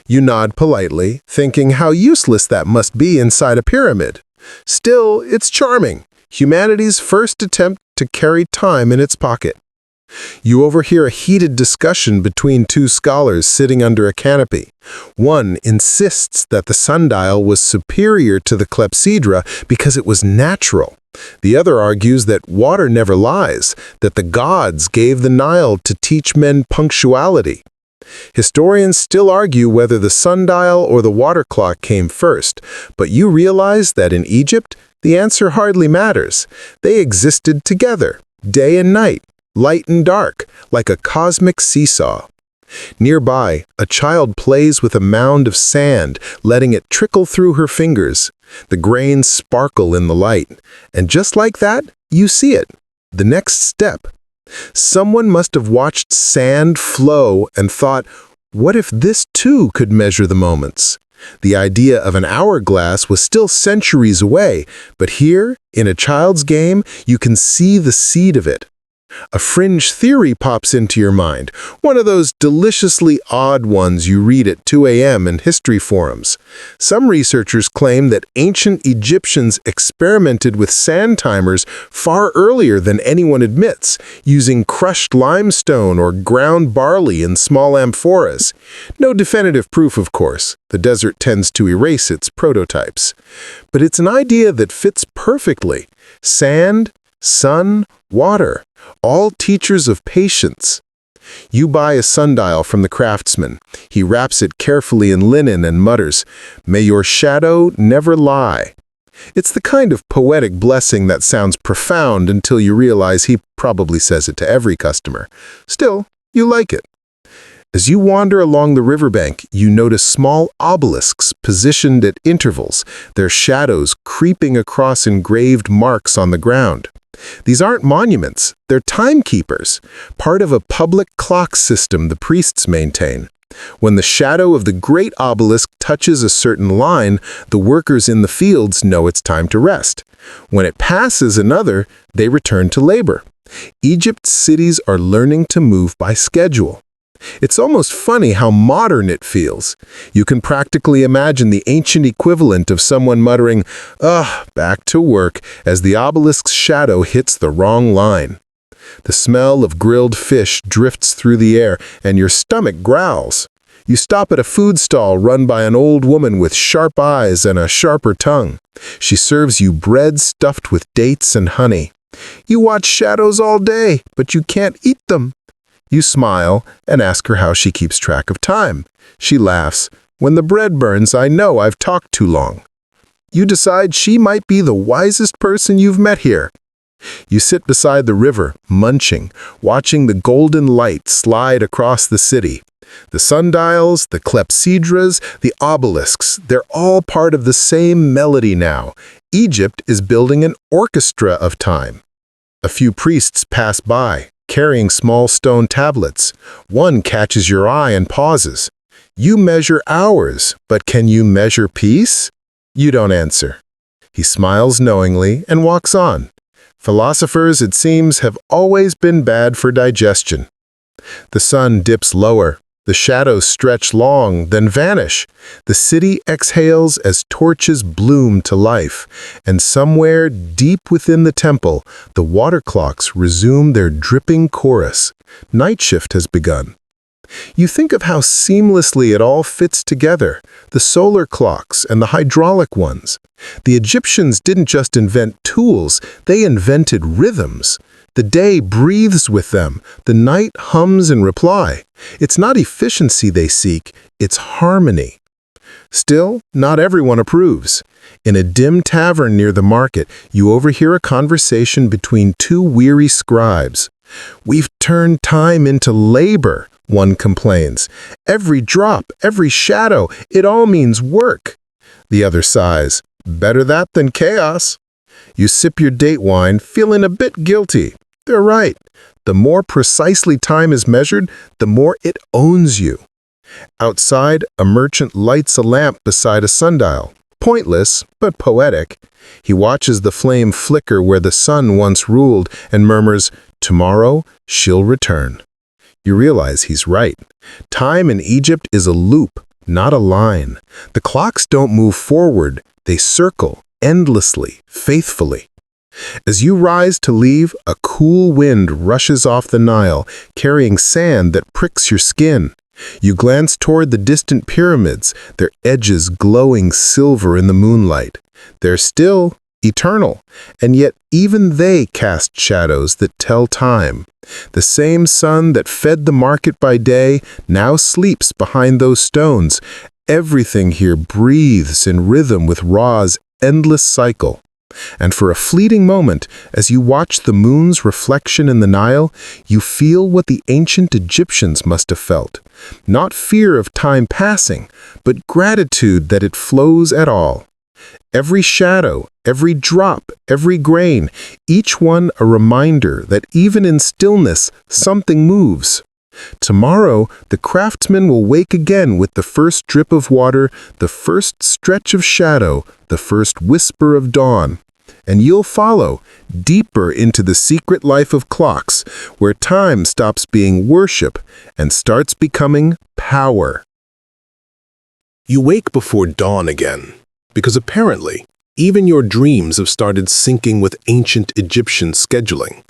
You nod politely, thinking how useless that must be inside a pyramid. Still, it's charming. Humanity's first attempt to carry time in its pocket. You overhear a heated discussion between two scholars sitting under a canopy. One insists that the sundial was superior to the clepsydra because it was natural. The other argues that water never lies, that the gods gave the Nile to teach men punctuality. Historians still argue whether the sundial or the water clock came first, but you realize that in Egypt, the answer hardly matters. They existed together, day and night, light and dark, like a cosmic seesaw. Nearby, a child plays with a mound of sand, letting it trickle through her fingers. The grains sparkle in the light, and just like that, you see it. The next step. Someone must have watched sand flow and thought, what if this too could measure the moments? The idea of an hourglass was still centuries away, but here, in a child's game, you can see the seed of it. A fringe theory pops into your mind, one of those deliciously odd ones you read at 2 a.m. in history forums. Some researchers claim that ancient Egyptians experimented with sand timers far earlier than anyone admits, using crushed limestone or ground barley in small amphoras. No definitive proof, of course. The desert tends to erase its prototypes. But it's an idea that fits perfectly. Sand, sun, water, all teachers of patience. You buy a sundial from the craftsman. He wraps it carefully in linen and mutters, "May your shadow never lie." It's the kind of poetic blessing that sounds profound until you realize he probably says it to every customer. Still, you like it. As you wander along the riverbank, you notice small obelisks positioned at intervals, their shadows creeping across engraved marks on the ground. These aren't monuments, they're timekeepers, part of a public clock system the priests maintain. When the shadow of the great obelisk touches a certain line, the workers in the fields know it's time to rest. When it passes another, they return to labor. Egypt's cities are learning to move by schedule. It's almost funny how modern it feels. You can practically imagine the ancient equivalent of someone muttering, "Ugh, back to work," as the obelisk's shadow hits the wrong line. The smell of grilled fish drifts through the air, and your stomach growls. You stop at a food stall run by an old woman with sharp eyes and a sharper tongue. She serves you bread stuffed with dates and honey. You watch shadows all day, but you can't eat them. You smile and ask her how she keeps track of time. She laughs. "When the bread burns, I know I've talked too long." You decide she might be the wisest person you've met here. You sit beside the river, munching, watching the golden light slide across the city. The sundials, the clepsydras, the obelisks, they're all part of the same melody now. Egypt is building an orchestra of time. A few priests pass by, carrying small stone tablets. One catches your eye and pauses. You measure hours, but can you measure peace? You don't answer. He smiles knowingly and walks on. Philosophers, it seems, have always been bad for digestion. The sun dips lower. The shadows stretch long, then vanish. The city exhales as torches bloom to life, and somewhere deep within the temple, the water clocks resume their dripping chorus. Night shift has begun. You think of how seamlessly it all fits together, the solar clocks and the hydraulic ones. The Egyptians didn't just invent tools, they invented rhythms. The day breathes with them, the night hums in reply. It's not efficiency they seek, it's harmony. Still, not everyone approves. In a dim tavern near the market, you overhear a conversation between two weary scribes. "We've turned time into labor," one complains. "Every drop, every shadow, it all means work." The other sighs. "Better that than chaos." You sip your date wine, feeling a bit guilty. They're right. The more precisely time is measured, the more it owns you. Outside, a merchant lights a lamp beside a sundial. Pointless, but poetic. He watches the flame flicker where the sun once ruled and murmurs, "Tomorrow she'll return." You realize he's right. Time in Egypt is a loop, not a line. The clocks don't move forward, they circle, endlessly, faithfully. As you rise to leave, a cool wind rushes off the Nile, carrying sand that pricks your skin. You glance toward the distant pyramids, their edges glowing silver in the moonlight. They're still eternal, and yet even they cast shadows that tell time. The same sun that fed the market by day now sleeps behind those stones. Everything here breathes in rhythm with Ra's endless cycle. And for a fleeting moment, as you watch the moon's reflection in the Nile, you feel what the ancient Egyptians must have felt. Not fear of time passing, but gratitude that it flows at all. Every shadow, every drop, every grain, each one a reminder that even in stillness, something moves. Tomorrow, the craftsman will wake again with the first drip of water, the first stretch of shadow, the first whisper of dawn. And you'll follow, deeper into the secret life of clocks, where time stops being worship and starts becoming power. You wake before dawn again, because apparently, even your dreams have started syncing with ancient Egyptian scheduling.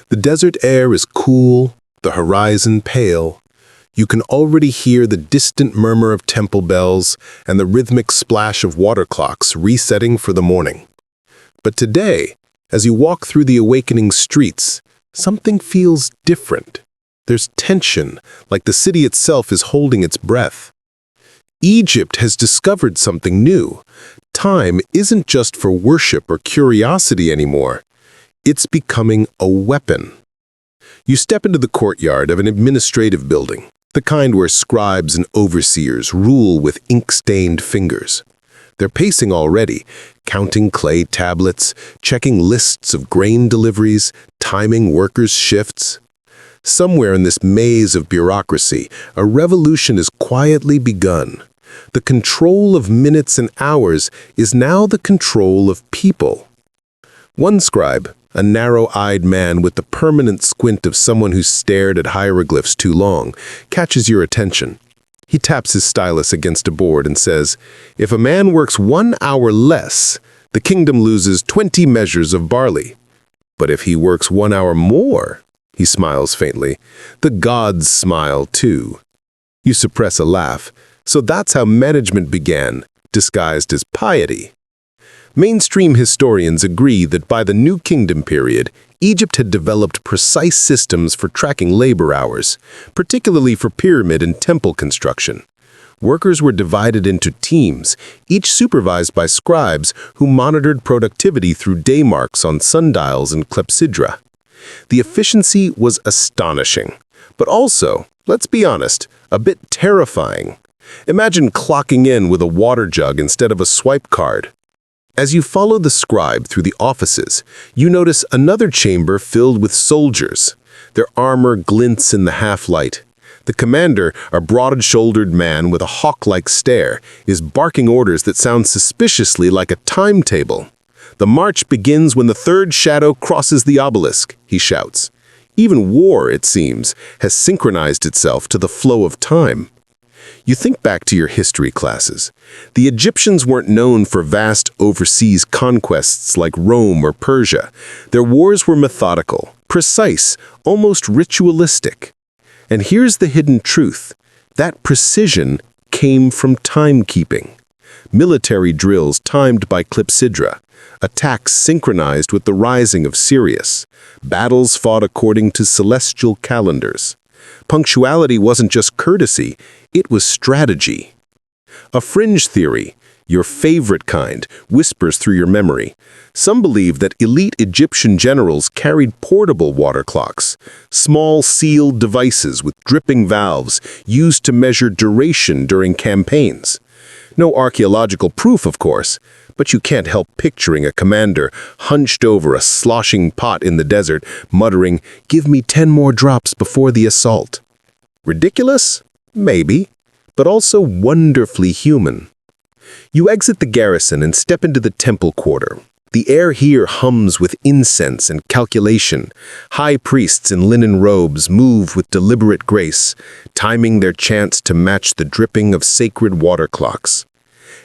The desert air is cool, the horizon pale. You can already hear the distant murmur of temple bells and the rhythmic splash of water clocks resetting for the morning. But today, as you walk through the awakening streets, something feels different. There's tension, like the city itself is holding its breath. Egypt has discovered something new. Time isn't just for worship or curiosity anymore. It's becoming a weapon. You step into the courtyard of an administrative building, the kind where scribes and overseers rule with ink-stained fingers. They're pacing already, counting clay tablets, checking lists of grain deliveries, timing workers' shifts. Somewhere in this maze of bureaucracy, a revolution has quietly begun. The control of minutes and hours is now the control of people. One scribe, a narrow-eyed man with the permanent squint of someone who stared at hieroglyphs too long, catches your attention. He taps his stylus against a board and says, "If a man works 1 hour less, the kingdom loses 20 measures of barley. But if he works 1 hour more," he smiles faintly, "the gods smile too." You suppress a laugh. So that's how management began, disguised as piety. Mainstream historians agree that by the New Kingdom period, Egypt had developed precise systems for tracking labor hours, particularly for pyramid and temple construction. Workers were divided into teams, each supervised by scribes who monitored productivity through day marks on sundials and clepsydra. The efficiency was astonishing, but also, let's be honest, a bit terrifying. Imagine clocking in with a water jug instead of a swipe card. As you follow the scribe through the offices, you notice another chamber filled with soldiers. Their armor glints in the half-light. The commander, a broad-shouldered man with a hawk-like stare, is barking orders that sound suspiciously like a timetable. "The march begins when the third shadow crosses the obelisk," he shouts. Even war, it seems, has synchronized itself to the flow of time. You think back to your history classes. The Egyptians weren't known for vast overseas conquests like Rome or Persia. Their wars were methodical, precise, almost ritualistic. And here's the hidden truth. That precision came from timekeeping. Military drills timed by clepsydra, attacks synchronized with the rising of Sirius, battles fought according to celestial calendars. Punctuality wasn't just courtesy, it was strategy. A fringe theory, your favorite kind, whispers through your memory. Some believe that elite Egyptian generals carried portable water clocks, small sealed devices with dripping valves used to measure duration during campaigns. No archaeological proof, of course, but you can't help picturing a commander hunched over a sloshing pot in the desert, muttering, "Give me 10 more drops before the assault." Ridiculous? Maybe, but also wonderfully human. You exit the garrison and step into the temple quarter. The air here hums with incense and calculation. High priests in linen robes move with deliberate grace, timing their chants to match the dripping of sacred water clocks.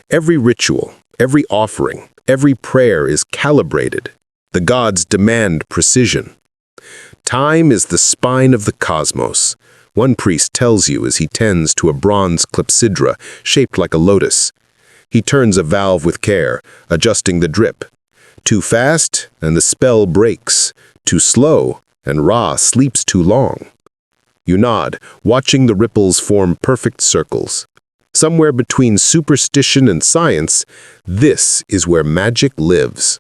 Every ritual, every offering, every prayer is calibrated. The gods demand precision. Time is the spine of the cosmos, one priest tells you as he tends to a bronze clepsydra shaped like a lotus. He turns a valve with care, adjusting the drip. Too fast, and the spell breaks. Too slow, and Ra sleeps too long. You nod, watching the ripples form perfect circles. Somewhere between superstition and science, this is where magic lives.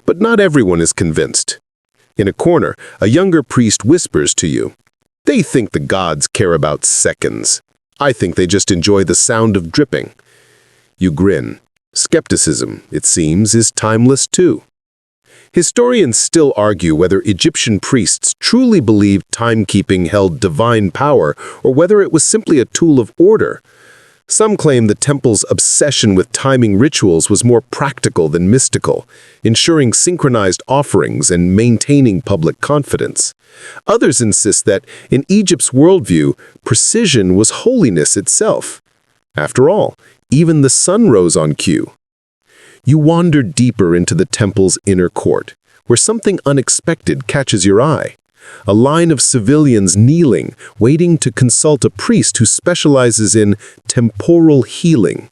But not everyone is convinced. In a corner, a younger priest whispers to you, "They think the gods care about seconds. I think they just enjoy the sound of dripping." You grin. Skepticism, it seems, is timeless too. Historians still argue whether Egyptian priests truly believed timekeeping held divine power or whether it was simply a tool of order. Some claim the temple's obsession with timing rituals was more practical than mystical, ensuring synchronized offerings and maintaining public confidence. Others insist that, in Egypt's worldview, precision was holiness itself. After all, even the sun rose on cue. You wander deeper into the temple's inner court, where something unexpected catches your eye. A line of civilians kneeling, waiting to consult a priest who specializes in temporal healing.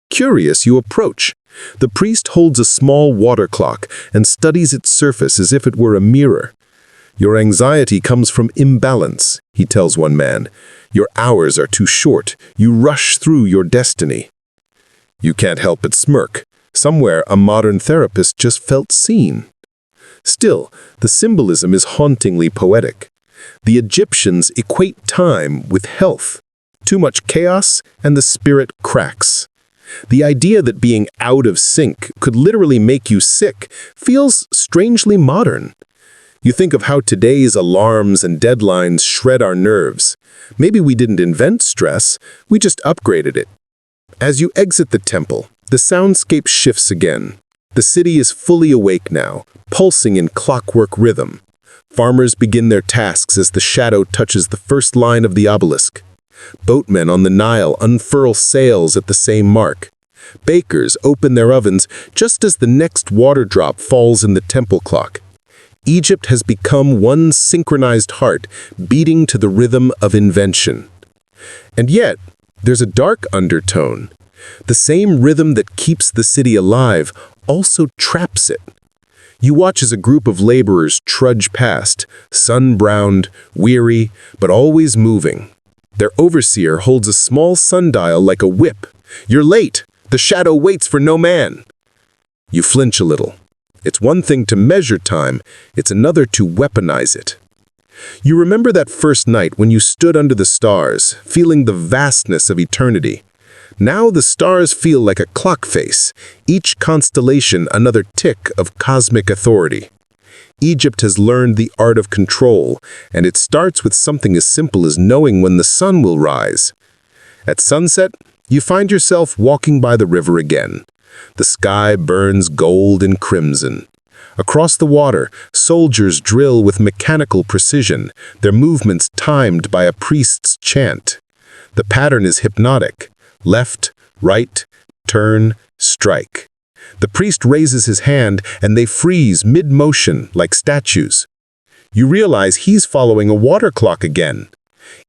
Curious, you approach. The priest holds a small water clock and studies its surface as if it were a mirror. "Your anxiety comes from imbalance," he tells one man. "Your hours are too short. You rush through your destiny." You can't help but smirk. Somewhere, a modern therapist just felt seen. Still, the symbolism is hauntingly poetic. The Egyptians equate time with health. Too much chaos, and the spirit cracks. The idea that being out of sync could literally make you sick feels strangely modern. You think of how today's alarms and deadlines shred our nerves. Maybe we didn't invent stress, we just upgraded it. As you exit the temple, the soundscape shifts again. The city is fully awake now, pulsing in clockwork rhythm. Farmers begin their tasks as the shadow touches the first line of the obelisk. Boatmen on the Nile unfurl sails at the same mark. Bakers open their ovens just as the next water drop falls in the temple clock. Egypt has become one synchronized heart, beating to the rhythm of invention. And yet, there's a dark undertone. The same rhythm that keeps the city alive also traps it. You watch as a group of laborers trudge past, sun-browned, weary, but always moving. Their overseer holds a small sundial like a whip. "You're late! The shadow waits for no man!" You flinch a little. It's one thing to measure time, it's another to weaponize it. You remember that first night when you stood under the stars, feeling the vastness of eternity. Now the stars feel like a clock face, each constellation another tick of cosmic authority. Egypt has learned the art of control, and it starts with something as simple as knowing when the sun will rise. At sunset, you find yourself walking by the river again. The sky burns gold and crimson. Across the water, soldiers drill with mechanical precision, their movements timed by a priest's chant. The pattern is hypnotic. Left, right, turn, strike. The priest raises his hand and they freeze mid-motion like statues. You realize he's following a water clock again.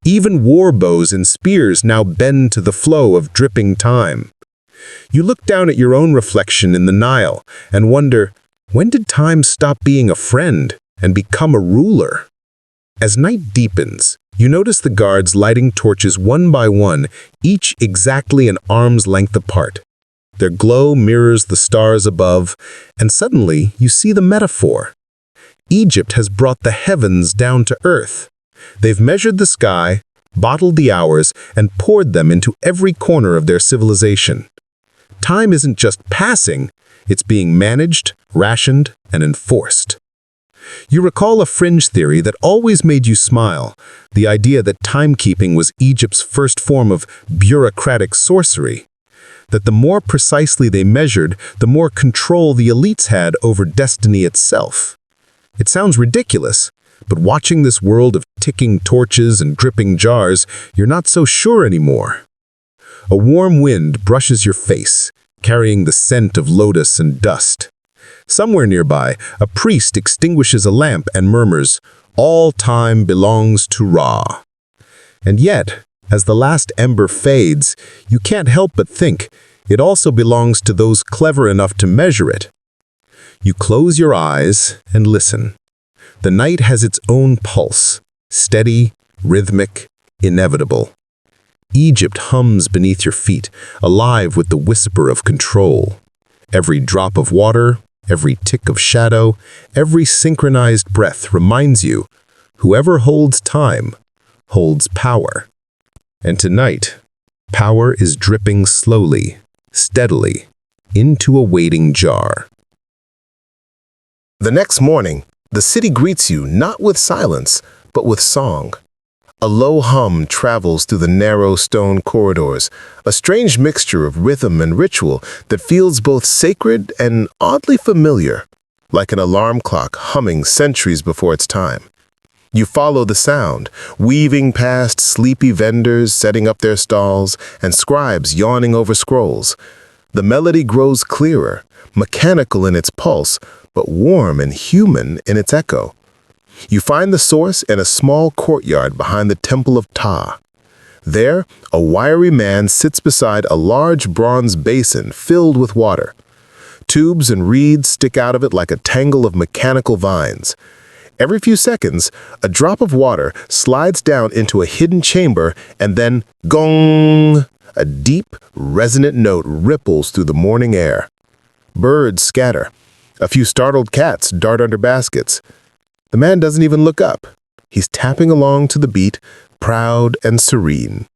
Even war bows and spears now bend to the flow of dripping time. You look down at your own reflection in the Nile and wonder, when did time stop being a friend and become a ruler? As night deepens, you notice the guards lighting torches one by one, each exactly an arm's length apart. Their glow mirrors the stars above, and suddenly you see the metaphor. Egypt has brought the heavens down to earth. They've measured the sky, bottled the hours, and poured them into every corner of their civilization. Time isn't just passing, it's being managed, rationed, and enforced. You recall a fringe theory that always made you smile, the idea that timekeeping was Egypt's first form of bureaucratic sorcery, that the more precisely they measured, the more control the elites had over destiny itself. It sounds ridiculous, but watching this world of ticking torches and dripping jars, you're not so sure anymore. A warm wind brushes your face, carrying the scent of lotus and dust. Somewhere nearby, a priest extinguishes a lamp and murmurs, "All time belongs to Ra." And yet, as the last ember fades, you can't help but think it also belongs to those clever enough to measure it. You close your eyes and listen. The night has its own pulse, steady, rhythmic, inevitable. Egypt hums beneath your feet, alive with the whisper of control. Every drop of water, every tick of shadow, every synchronized breath reminds you, whoever holds time, holds power. And tonight, power is dripping slowly, steadily, into a waiting jar. The next morning, the city greets you not with silence, but with song. A low hum travels through the narrow stone corridors, a strange mixture of rhythm and ritual that feels both sacred and oddly familiar, like an alarm clock humming centuries before its time. You follow the sound, weaving past sleepy vendors setting up their stalls and scribes yawning over scrolls. The melody grows clearer, mechanical in its pulse, but warm and human in its echo. You find the source in a small courtyard behind the Temple of Ptah. There, a wiry man sits beside a large bronze basin filled with water. Tubes and reeds stick out of it like a tangle of mechanical vines. Every few seconds, a drop of water slides down into a hidden chamber and then, gong! A deep, resonant note ripples through the morning air. Birds scatter. A few startled cats dart under baskets. The man doesn't even look up. He's tapping along to the beat, proud and serene.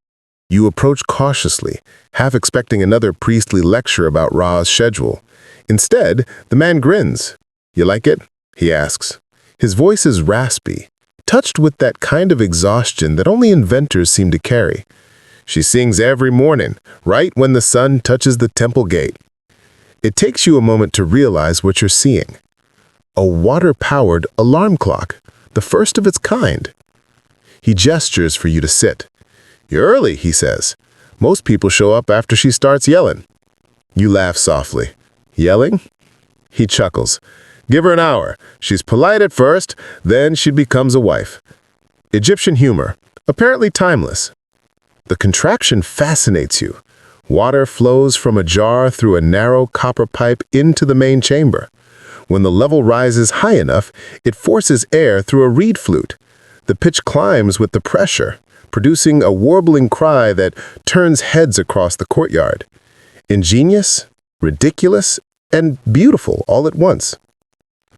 You approach cautiously, half expecting another priestly lecture about Ra's schedule. Instead, the man grins. "You like it?" he asks. His voice is raspy, touched with that kind of exhaustion that only inventors seem to carry. "She sings every morning, right when the sun touches the temple gate." It takes you a moment to realize what you're seeing. A water-powered alarm clock, the first of its kind. He gestures for you to sit. "You're early," he says. "Most people show up after she starts yelling." You laugh softly. "Yelling?" He chuckles. "Give her an hour. She's polite at first, then she becomes a wife." Egyptian humor, apparently timeless. The contraction fascinates you. Water flows from a jar through a narrow copper pipe into the main chamber. When the level rises high enough, it forces air through a reed flute. The pitch climbs with the pressure, producing a warbling cry that turns heads across the courtyard. Ingenious, ridiculous, and beautiful all at once.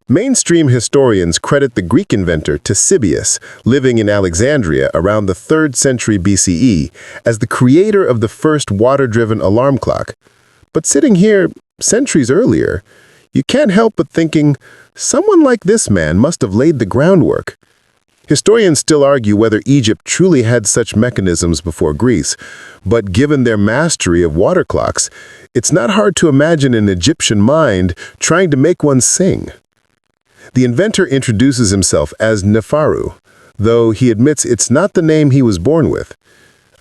Mainstream historians credit the Greek inventor Ctesibius, living in Alexandria around the 3rd century BCE, as the creator of the first water-driven alarm clock. But sitting here centuries earlier, you can't help but thinking, someone like this man must have laid the groundwork. Historians still argue whether Egypt truly had such mechanisms before Greece, but given their mastery of water clocks, it's not hard to imagine an Egyptian mind trying to make one sing. The inventor introduces himself as Nefaru, though he admits it's not the name he was born with.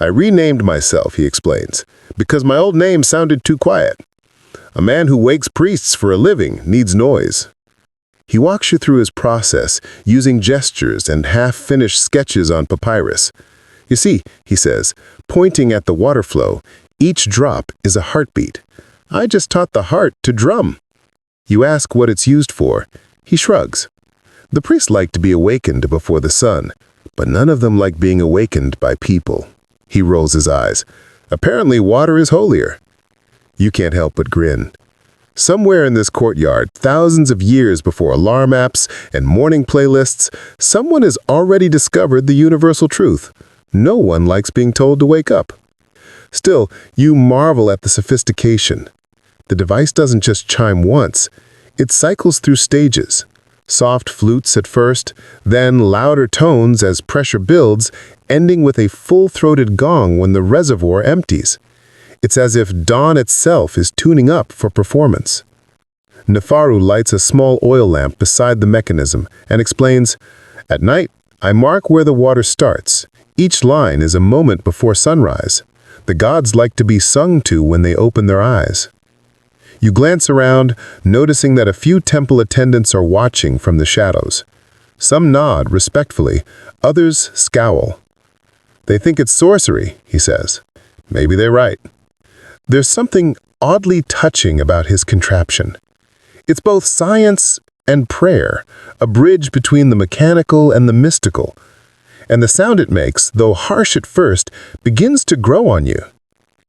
"I renamed myself," he explains, "because my old name sounded too quiet. A man who wakes priests for a living needs noise." He walks you through his process, using gestures and half-finished sketches on papyrus. "You see," he says, pointing at the water flow, "each drop is a heartbeat. I just taught the heart to drum." You ask what it's used for. He shrugs. The priests like to be awakened before the sun, but none of them like being awakened by people. He rolls his eyes. Apparently, water is holier. You can't help but grin. Somewhere in this courtyard, thousands of years before alarm apps and morning playlists, someone has already discovered the universal truth. No one likes being told to wake up. Still, you marvel at the sophistication. The device doesn't just chime once. It cycles through stages. Soft flutes at first, then louder tones as pressure builds, ending with a full-throated gong when the reservoir empties. It's as if dawn itself is tuning up for performance. Nefaru lights a small oil lamp beside the mechanism and explains, "At night, I mark where the water starts. Each line is a moment before sunrise. The gods like to be sung to when they open their eyes." You glance around, noticing that a few temple attendants are watching from the shadows. Some nod respectfully, others scowl. "They think it's sorcery," he says. "Maybe they're right." There's something oddly touching about his contraption. It's both science and prayer, a bridge between the mechanical and the mystical. And the sound it makes, though harsh at first, begins to grow on you.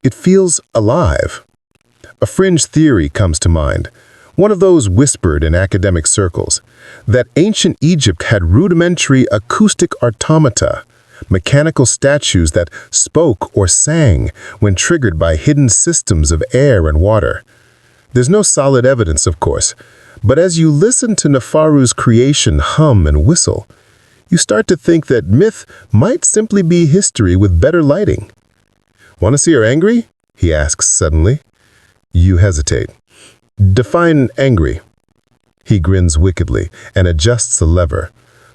It feels alive. A fringe theory comes to mind, one of those whispered in academic circles, that ancient Egypt had rudimentary acoustic automata, mechanical statues that spoke or sang when triggered by hidden systems of air and water. There's no solid evidence, of course, but as you listen to Nefaru's creation hum and whistle, you start to think that myth might simply be history with better lighting. "Want to see her angry?" he asks suddenly. You hesitate. "Define angry." He grins wickedly and adjusts the lever.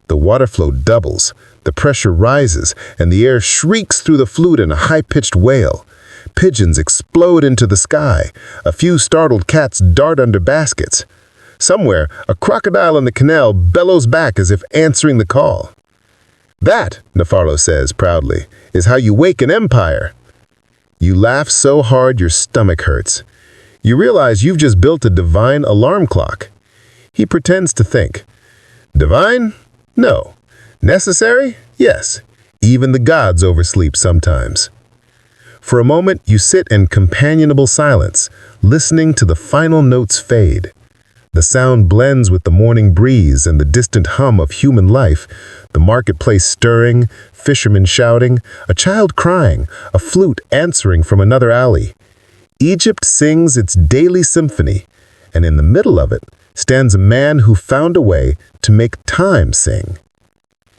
The water flow doubles, the pressure rises, and the air shrieks through the flute in a high-pitched wail. Pigeons explode into the sky. A few startled cats dart under baskets. Somewhere, a crocodile in the canal bellows back as if answering the call. "That," Nefaru says proudly, "is how you wake an empire." You laugh so hard your stomach hurts. You realize you've just built a divine alarm clock. He pretends to think. Divine? No. Necessary? Yes. Even the gods oversleep sometimes. For a moment, you sit in companionable silence, listening to the final notes fade. The sound blends with the morning breeze and the distant hum of human life, the marketplace stirring, fishermen shouting, a child crying, a flute answering from another alley. Egypt sings its daily symphony, and in the middle of it stands a man who found a way to make time sing.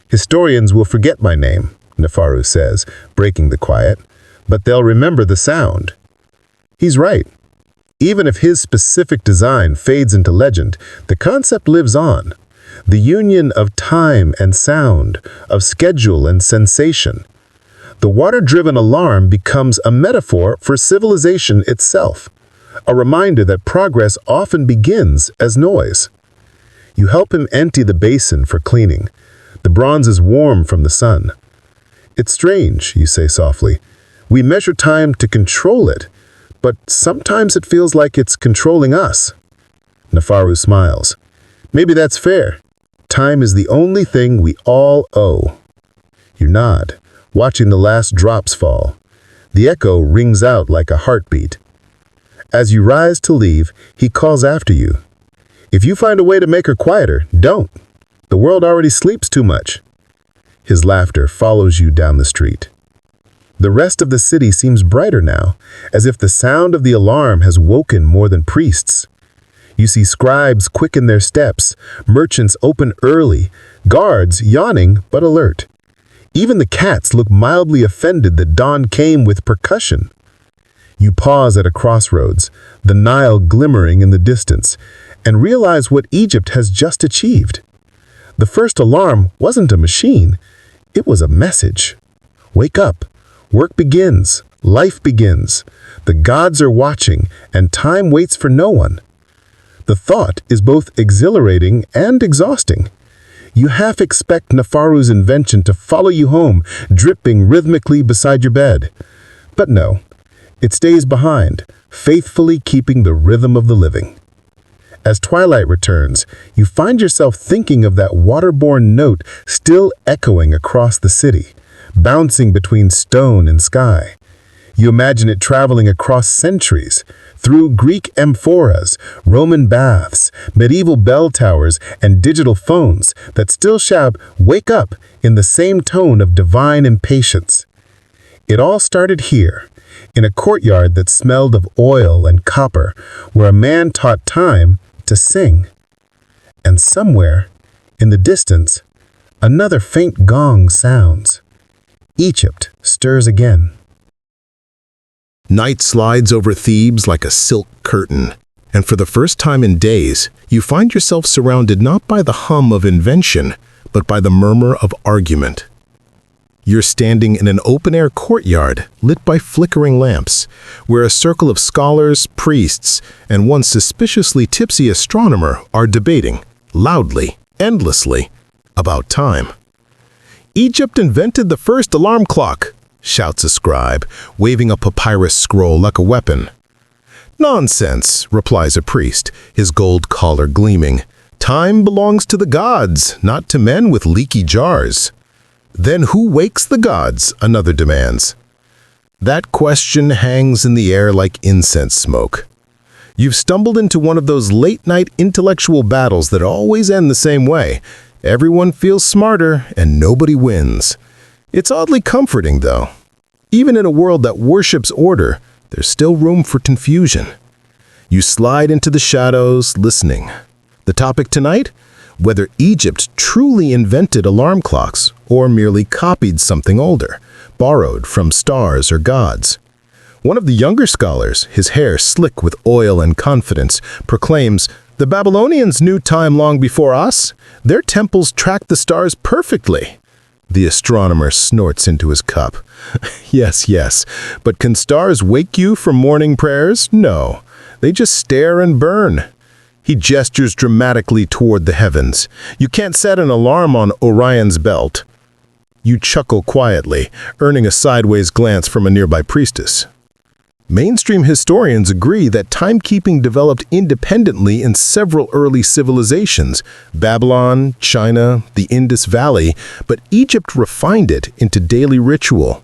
"Historians will forget my name," Nefaru says, breaking the quiet, "but they'll remember the sound." He's right. Even if his specific design fades into legend, the concept lives on. The union of time and sound, of schedule and sensation. The water-driven alarm becomes a metaphor for civilization itself, a reminder that progress often begins as noise. You help him empty the basin for cleaning. The bronze is warm from the sun. "It's strange," you say softly. "We measure time to control it, but sometimes it feels like it's controlling us." Nefaru smiles. "Maybe that's fair. Time is the only thing we all owe." You nod, watching the last drops fall. The echo rings out like a heartbeat. As you rise to leave, he calls after you. "If you find a way to make her quieter, don't. The world already sleeps too much." His laughter follows you down the street. The rest of the city seems brighter now, as if the sound of the alarm has woken more than priests. You see scribes quicken their steps, merchants open early, guards yawning but alert. Even the cats look mildly offended that dawn came with percussion. You pause at a crossroads, the Nile glimmering in the distance, and realize what Egypt has just achieved. The first alarm wasn't a machine, it was a message. Wake up. Work begins. Life begins. The gods are watching, and time waits for no one. The thought is both exhilarating and exhausting. You half expect Nefaru's invention to follow you home, dripping rhythmically beside your bed. But no, it stays behind, faithfully keeping the rhythm of the living. As twilight returns, you find yourself thinking of that waterborne note still echoing across the city, bouncing between stone and sky. You imagine it traveling across centuries, through Greek amphoras, Roman baths, medieval bell towers, and digital phones that still shout, "Wake up," in the same tone of divine impatience. It all started here, in a courtyard that smelled of oil and copper, where a man taught time to sing. And somewhere, in the distance, another faint gong sounds. Egypt stirs again. Night slides over Thebes like a silk curtain, and for the first time in days, you find yourself surrounded not by the hum of invention, but by the murmur of argument. You're standing in an open-air courtyard lit by flickering lamps, where a circle of scholars, priests, and one suspiciously tipsy astronomer are debating, loudly, endlessly, about time. "Egypt invented the first alarm clock," shouts a scribe, waving a papyrus scroll like a weapon. "Nonsense," replies a priest, his gold collar gleaming. "Time belongs to the gods, not to men with leaky jars." "Then who wakes the gods?" another demands. That question hangs in the air like incense smoke. You've stumbled into one of those late-night intellectual battles that always end the same way. Everyone feels smarter and nobody wins. It's oddly comforting, though. Even in a world that worships order, there's still room for confusion. You slide into the shadows, listening. The topic tonight? Whether Egypt truly invented alarm clocks or merely copied something older, borrowed from stars or gods. One of the younger scholars, his hair slick with oil and confidence, proclaims, "The Babylonians knew time long before us. Their temples tracked the stars perfectly." The astronomer snorts into his cup. Yes, but can stars wake you from morning prayers? No, they just stare and burn. He gestures dramatically toward the heavens. "You can't set an alarm on Orion's belt." You chuckle quietly, earning a sideways glance from a nearby priestess. Mainstream historians agree that timekeeping developed independently in several early civilizations, Babylon, China, the Indus Valley, but Egypt refined it into daily ritual.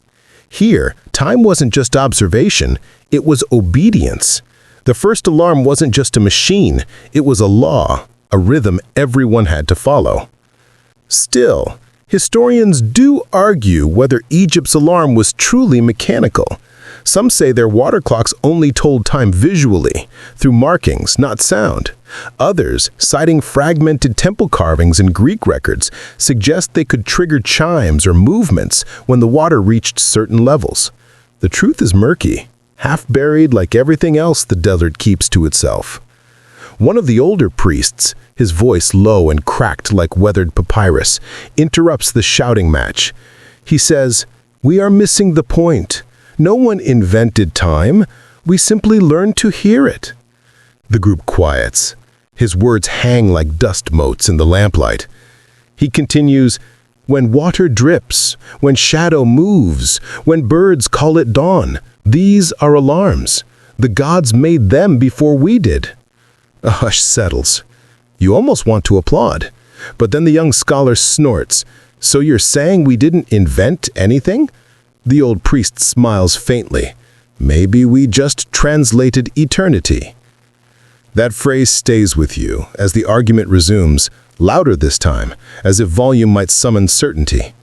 Here, time wasn't just observation, it was obedience. The first alarm wasn't just a machine, it was a law, a rhythm everyone had to follow. Still, historians do argue whether Egypt's alarm was truly mechanical. Some say their water clocks only told time visually, through markings, not sound. Others, citing fragmented temple carvings and Greek records, suggest they could trigger chimes or movements when the water reached certain levels. The truth is murky, half buried like everything else the desert keeps to itself. One of the older priests, his voice low and cracked like weathered papyrus, interrupts the shouting match. He says, "We are missing the point. No one invented time. We simply learned to hear it." The group quiets. His words hang like dust motes in the lamplight. He continues, "When water drips, when shadow moves, when birds call it dawn, these are alarms. The gods made them before we did." A hush settles. You almost want to applaud. But then the young scholar snorts. "So you're saying we didn't invent anything?" The old priest smiles faintly. "Maybe we just translated eternity." That phrase stays with you as the argument resumes, louder this time, as if volume might summon certainty.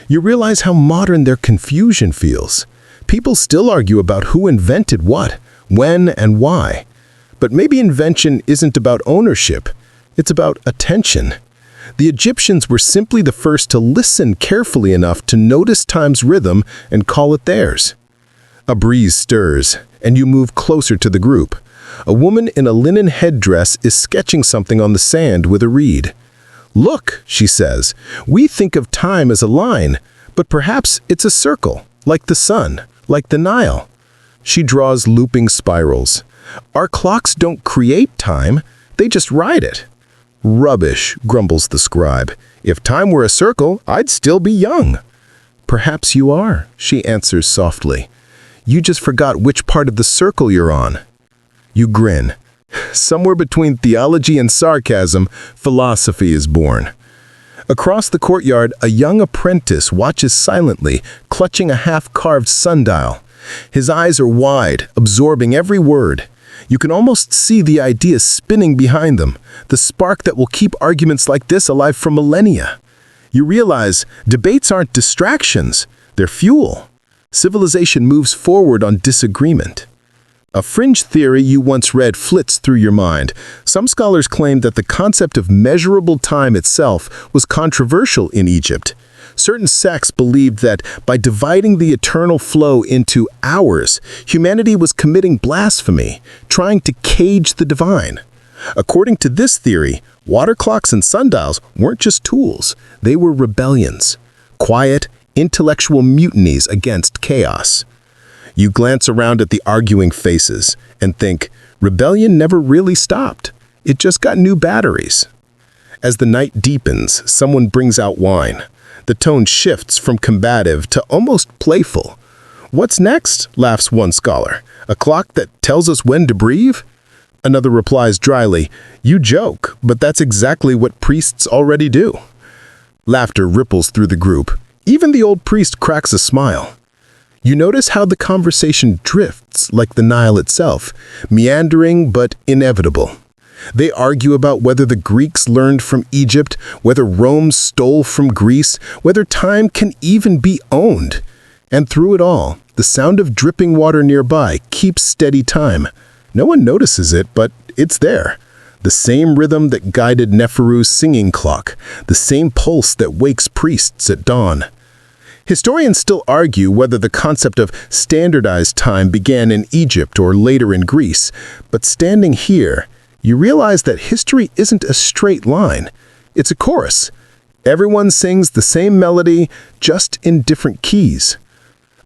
You realize how modern their confusion feels. People still argue about who invented what, when, and why. But maybe invention isn't about ownership, it's about attention. The Egyptians were simply the first to listen carefully enough to notice time's rhythm and call it theirs. A breeze stirs, and you move closer to the group. A woman in a linen headdress is sketching something on the sand with a reed. "Look," she says, "we think of time as a line, but perhaps it's a circle, like the sun, like the Nile." She draws looping spirals. "Our clocks don't create time, they just ride it." "Rubbish," grumbles the scribe. "If time were a circle, I'd still be young." "Perhaps you are," she answers softly. "You just forgot which part of the circle you're on." You grin. Somewhere between theology and sarcasm, philosophy is born. Across the courtyard, a young apprentice watches silently, clutching a half-carved sundial. His eyes are wide, absorbing every word. You can almost see the ideas spinning behind them, the spark that will keep arguments like this alive for millennia. You realize debates aren't distractions, they're fuel. Civilization moves forward on disagreement. A fringe theory you once read flits through your mind. Some scholars claim that the concept of measurable time itself was controversial in Egypt. Certain sects believed that by dividing the eternal flow into hours, humanity was committing blasphemy, trying to cage the divine. According to this theory, water clocks and sundials weren't just tools, they were rebellions, quiet, intellectual mutinies against chaos. You glance around at the arguing faces and think, rebellion never really stopped. It just got new batteries. As the night deepens, someone brings out wine. The tone shifts from combative to almost playful. "What's next?" laughs one scholar. "A clock that tells us when to breathe?" Another replies dryly, "You joke, but that's exactly what priests already do." Laughter ripples through the group. Even the old priest cracks a smile. You notice how the conversation drifts like the Nile itself, meandering but inevitable. They argue about whether the Greeks learned from Egypt, whether Rome stole from Greece, whether time can even be owned. And through it all, the sound of dripping water nearby keeps steady time. No one notices it, but it's there. The same rhythm that guided Neferu's singing clock, the same pulse that wakes priests at dawn. Historians still argue whether the concept of standardized time began in Egypt or later in Greece, but standing here, you realize that history isn't a straight line. It's a chorus. Everyone sings the same melody, just in different keys.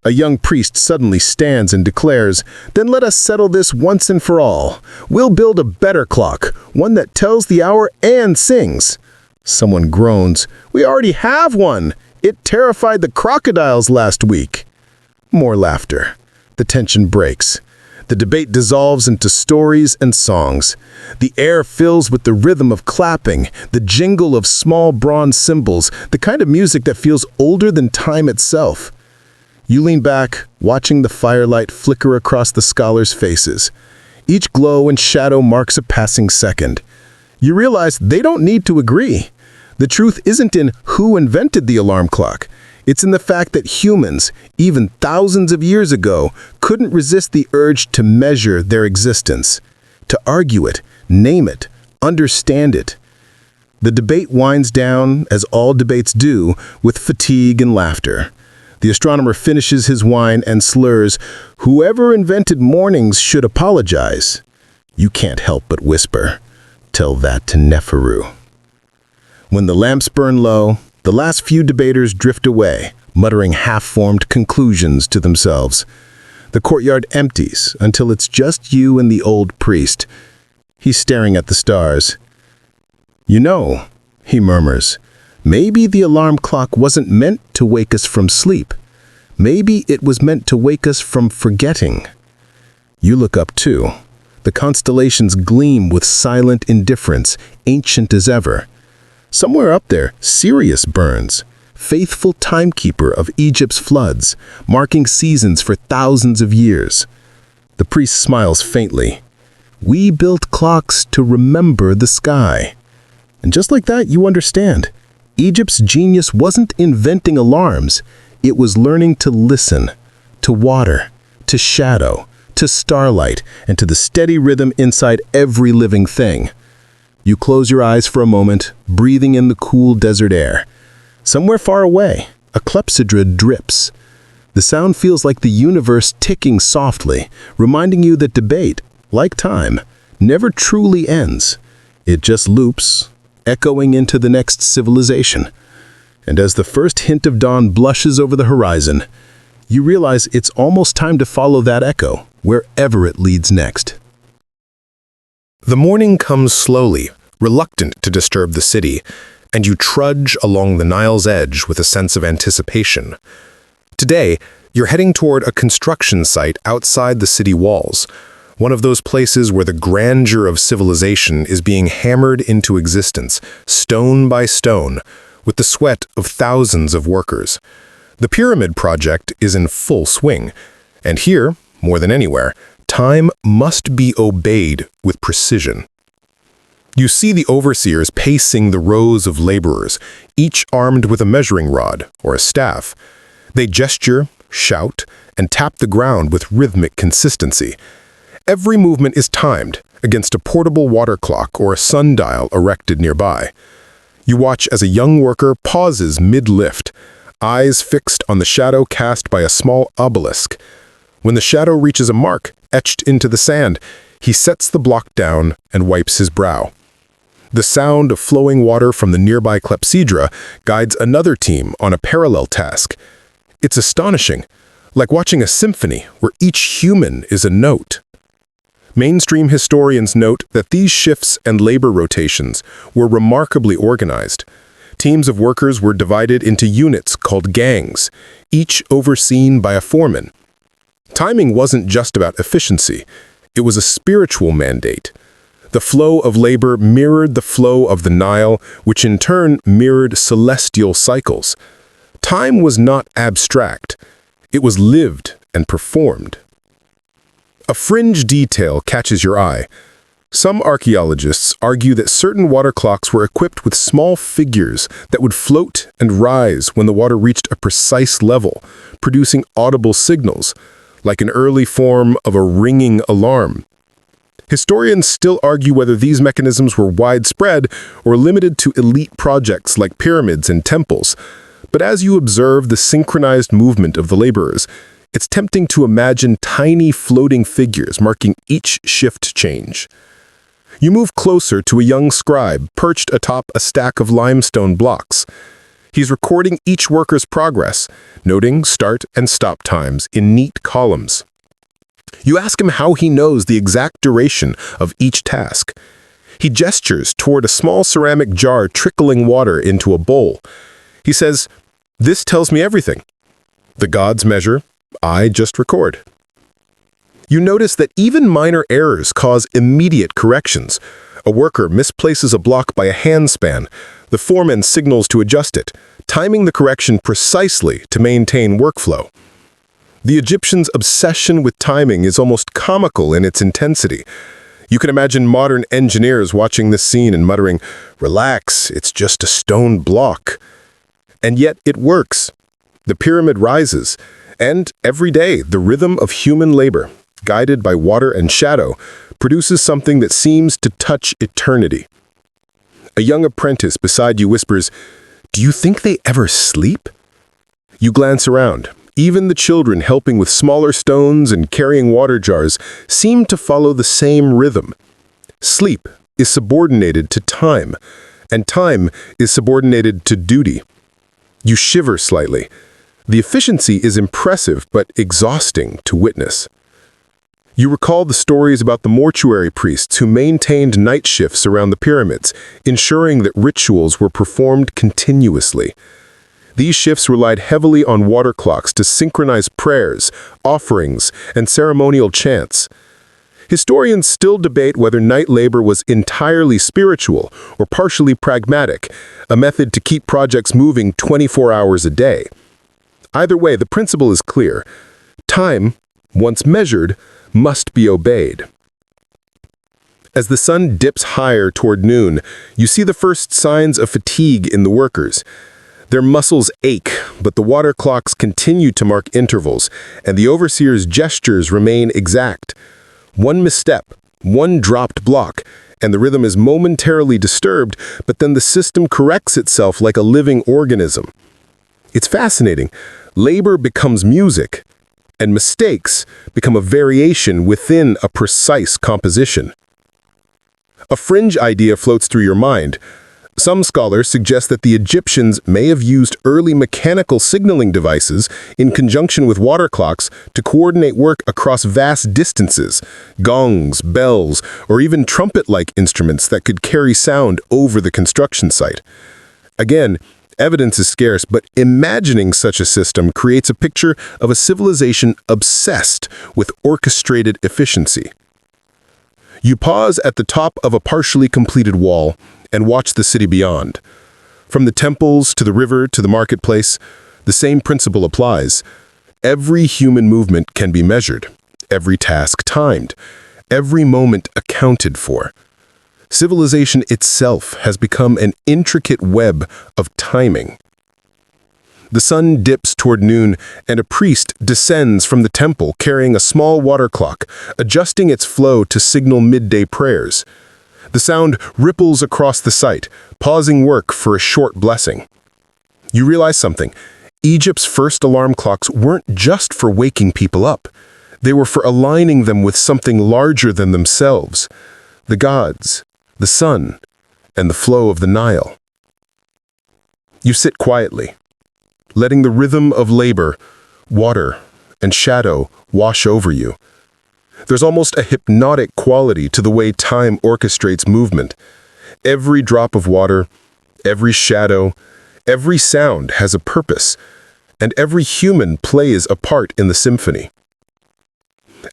A young priest suddenly stands and declares, "Then let us settle this once and for all. We'll build a better clock, one that tells the hour and sings." Someone groans, "We already have one. It terrified the crocodiles last week." More laughter. The tension breaks. The debate dissolves into stories and songs. The air fills with the rhythm of clapping, the jingle of small bronze cymbals, the kind of music that feels older than time itself. You lean back, watching the firelight flicker across the scholars' faces. Each glow and shadow marks a passing second. You realize they don't need to agree. The truth isn't in who invented the alarm clock. It's in the fact that humans, even thousands of years ago, couldn't resist the urge to measure their existence, to argue it, name it, understand it. The debate winds down, as all debates do, with fatigue and laughter. The astronomer finishes his wine and slurs, "Whoever invented mornings should apologize." You can't help but whisper, "Tell that to Neferu." When the lamps burn low, the last few debaters drift away, muttering half-formed conclusions to themselves. The courtyard empties until it's just you and the old priest. He's staring at the stars. "You know," he murmurs, "maybe the alarm clock wasn't meant to wake us from sleep. Maybe it was meant to wake us from forgetting." You look up too. The constellations gleam with silent indifference, ancient as ever. Somewhere up there, Sirius burns, faithful timekeeper of Egypt's floods, marking seasons for thousands of years. The priest smiles faintly. "We built clocks to remember the sky." And just like that, you understand. Egypt's genius wasn't inventing alarms. It was learning to listen, to water, to shadow, to starlight, and to the steady rhythm inside every living thing. You close your eyes for a moment, breathing in the cool desert air. Somewhere far away, a clepsydra drips. The sound feels like the universe ticking softly, reminding you that debate, like time, never truly ends. It just loops, echoing into the next civilization. And as the first hint of dawn blushes over the horizon, you realize it's almost time to follow that echo, wherever it leads next. The morning comes slowly, reluctant to disturb the city, and you trudge along the Nile's edge with a sense of anticipation. Today, you're heading toward a construction site outside the city walls, One of those places where the grandeur of civilization is being hammered into existence, stone by stone, with the sweat of thousands of workers. The Pyramid Project is in full swing, and here, more than anywhere, time must be obeyed with precision. You see the overseers pacing the rows of laborers, each armed with a measuring rod or a staff. They gesture, shout, and tap the ground with rhythmic consistency. Every movement is timed against a portable water clock or a sundial erected nearby. You watch as a young worker pauses mid-lift, eyes fixed on the shadow cast by a small obelisk. When the shadow reaches a mark etched into the sand, he sets the block down and wipes his brow. The sound of flowing water from the nearby clepsydra guides another team on a parallel task. It's astonishing, like watching a symphony where each human is a note. Mainstream historians note that these shifts and labor rotations were remarkably organized. Teams of workers were divided into units called gangs, each overseen by a foreman. Timing wasn't just about efficiency, it was a spiritual mandate. The flow of labor mirrored the flow of the Nile, which in turn mirrored celestial cycles. Time was not abstract, it was lived and performed. A fringe detail catches your eye. Some archaeologists argue that certain water clocks were equipped with small figures that would float and rise when the water reached a precise level, producing audible signals, like an early form of a ringing alarm. Historians still argue whether these mechanisms were widespread or limited to elite projects like pyramids and temples. But as you observe the synchronized movement of the laborers, it's tempting to imagine tiny floating figures marking each shift change. You move closer to a young scribe perched atop a stack of limestone blocks. He's recording each worker's progress, noting start and stop times in neat columns. You ask him how he knows the exact duration of each task. He gestures toward a small ceramic jar trickling water into a bowl. He says, "This tells me everything. The gods measure, I just record." You notice that even minor errors cause immediate corrections. A worker misplaces a block by a handspan. The foreman signals to adjust it, timing the correction precisely to maintain workflow. The Egyptians' obsession with timing is almost comical in its intensity. You can imagine modern engineers watching this scene and muttering, "Relax, it's just a stone block." And yet it works. The pyramid rises, and every day the rhythm of human labor, guided by water and shadow, produces something that seems to touch eternity. A young apprentice beside you whispers, "Do you think they ever sleep?" You glance around. Even the children helping with smaller stones and carrying water jars seem to follow the same rhythm. Sleep is subordinated to time, and time is subordinated to duty. You shiver slightly. The efficiency is impressive but exhausting to witness. You recall the stories about the mortuary priests who maintained night shifts around the pyramids, ensuring that rituals were performed continuously. These shifts relied heavily on water clocks to synchronize prayers, offerings, and ceremonial chants. Historians still debate whether night labor was entirely spiritual or partially pragmatic, a method to keep projects moving 24 hours a day. Either way, the principle is clear. Time, once measured, must be obeyed. As the sun dips higher toward noon, you see the first signs of fatigue in the workers. Their muscles ache, but the water clocks continue to mark intervals, and the overseer's gestures remain exact. One misstep, one dropped block, and the rhythm is momentarily disturbed, but then the system corrects itself like a living organism. It's fascinating. Labor becomes music, and mistakes become a variation within a precise composition. A fringe idea floats through your mind. Some scholars suggest that the Egyptians may have used early mechanical signaling devices in conjunction with water clocks to coordinate work across vast distances, gongs, bells, or even trumpet-like instruments that could carry sound over the construction site. Again, evidence is scarce, but imagining such a system creates a picture of a civilization obsessed with orchestrated efficiency. You pause at the top of a partially completed wall and watch the city beyond. From the temples to the river to the marketplace, the same principle applies. Every human movement can be measured, every task timed, every moment accounted for. Civilization itself has become an intricate web of timing. The sun dips toward noon, and a priest descends from the temple carrying a small water clock, adjusting its flow to signal midday prayers. The sound ripples across the site, pausing work for a short blessing. You realize something. Egypt's first alarm clocks weren't just for waking people up. They were for aligning them with something larger than themselves. The gods, the sun, and the flow of the Nile. You sit quietly, letting the rhythm of labor, water, and shadow wash over you. There's almost a hypnotic quality to the way time orchestrates movement. Every drop of water, every shadow, every sound has a purpose, and every human plays a part in the symphony.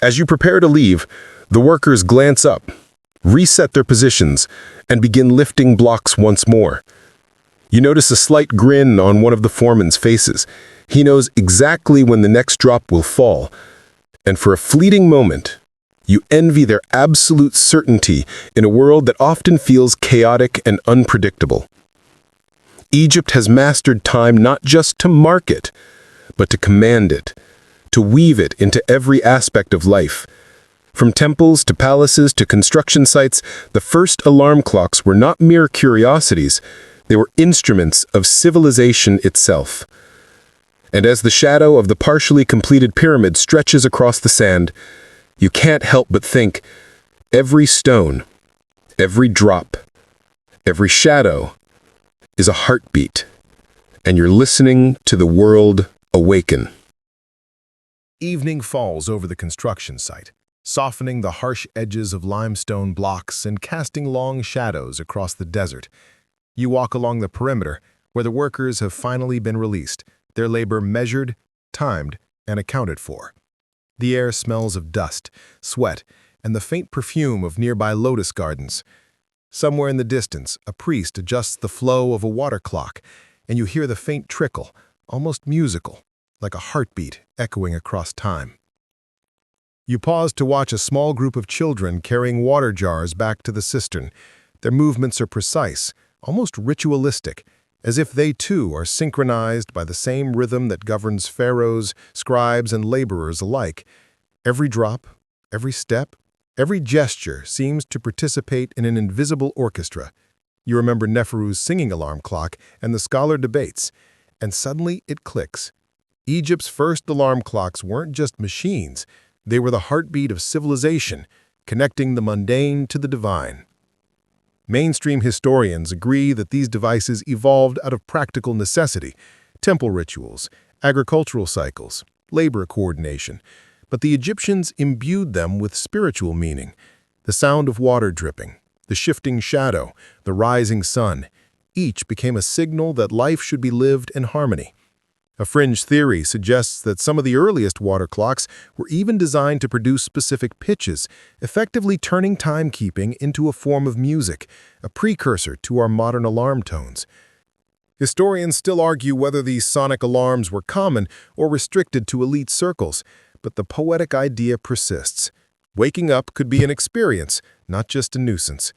As you prepare to leave, the workers glance up, reset their positions, and begin lifting blocks once more. You notice a slight grin on one of the foreman's faces. He knows exactly when the next drop will fall, and for a fleeting moment, you envy their absolute certainty in a world that often feels chaotic and unpredictable. Egypt has mastered time not just to mark it, but to command it, to weave it into every aspect of life. From temples to palaces to construction sites, the first alarm clocks were not mere curiosities, they were instruments of civilization itself. And as the shadow of the partially completed pyramid stretches across the sand, you can't help but think, every stone, every drop, every shadow is a heartbeat, and you're listening to the world awaken. Evening falls over the construction site, softening the harsh edges of limestone blocks and casting long shadows across the desert. You walk along the perimeter, where the workers have finally been released, their labor measured, timed, and accounted for. The air smells of dust, sweat, and the faint perfume of nearby lotus gardens. Somewhere in the distance, a priest adjusts the flow of a water clock, and you hear the faint trickle, almost musical, like a heartbeat echoing across time. You pause to watch a small group of children carrying water jars back to the cistern. Their movements are precise, almost ritualistic, as if they too are synchronized by the same rhythm that governs pharaohs, scribes, and laborers alike. Every drop, every step, every gesture seems to participate in an invisible orchestra. You remember Neferu's singing alarm clock and the scholar debates, and suddenly it clicks. Egypt's first alarm clocks weren't just machines, they were the heartbeat of civilization, connecting the mundane to the divine. Mainstream historians agree that these devices evolved out of practical necessity, temple rituals, agricultural cycles, labor coordination, but the Egyptians imbued them with spiritual meaning. The sound of water dripping, the shifting shadow, the rising sun, each became a signal that life should be lived in harmony. A fringe theory suggests that some of the earliest water clocks were even designed to produce specific pitches, effectively turning timekeeping into a form of music, a precursor to our modern alarm tones. Historians still argue whether these sonic alarms were common or restricted to elite circles, but the poetic idea persists. Waking up could be an experience, not just a nuisance.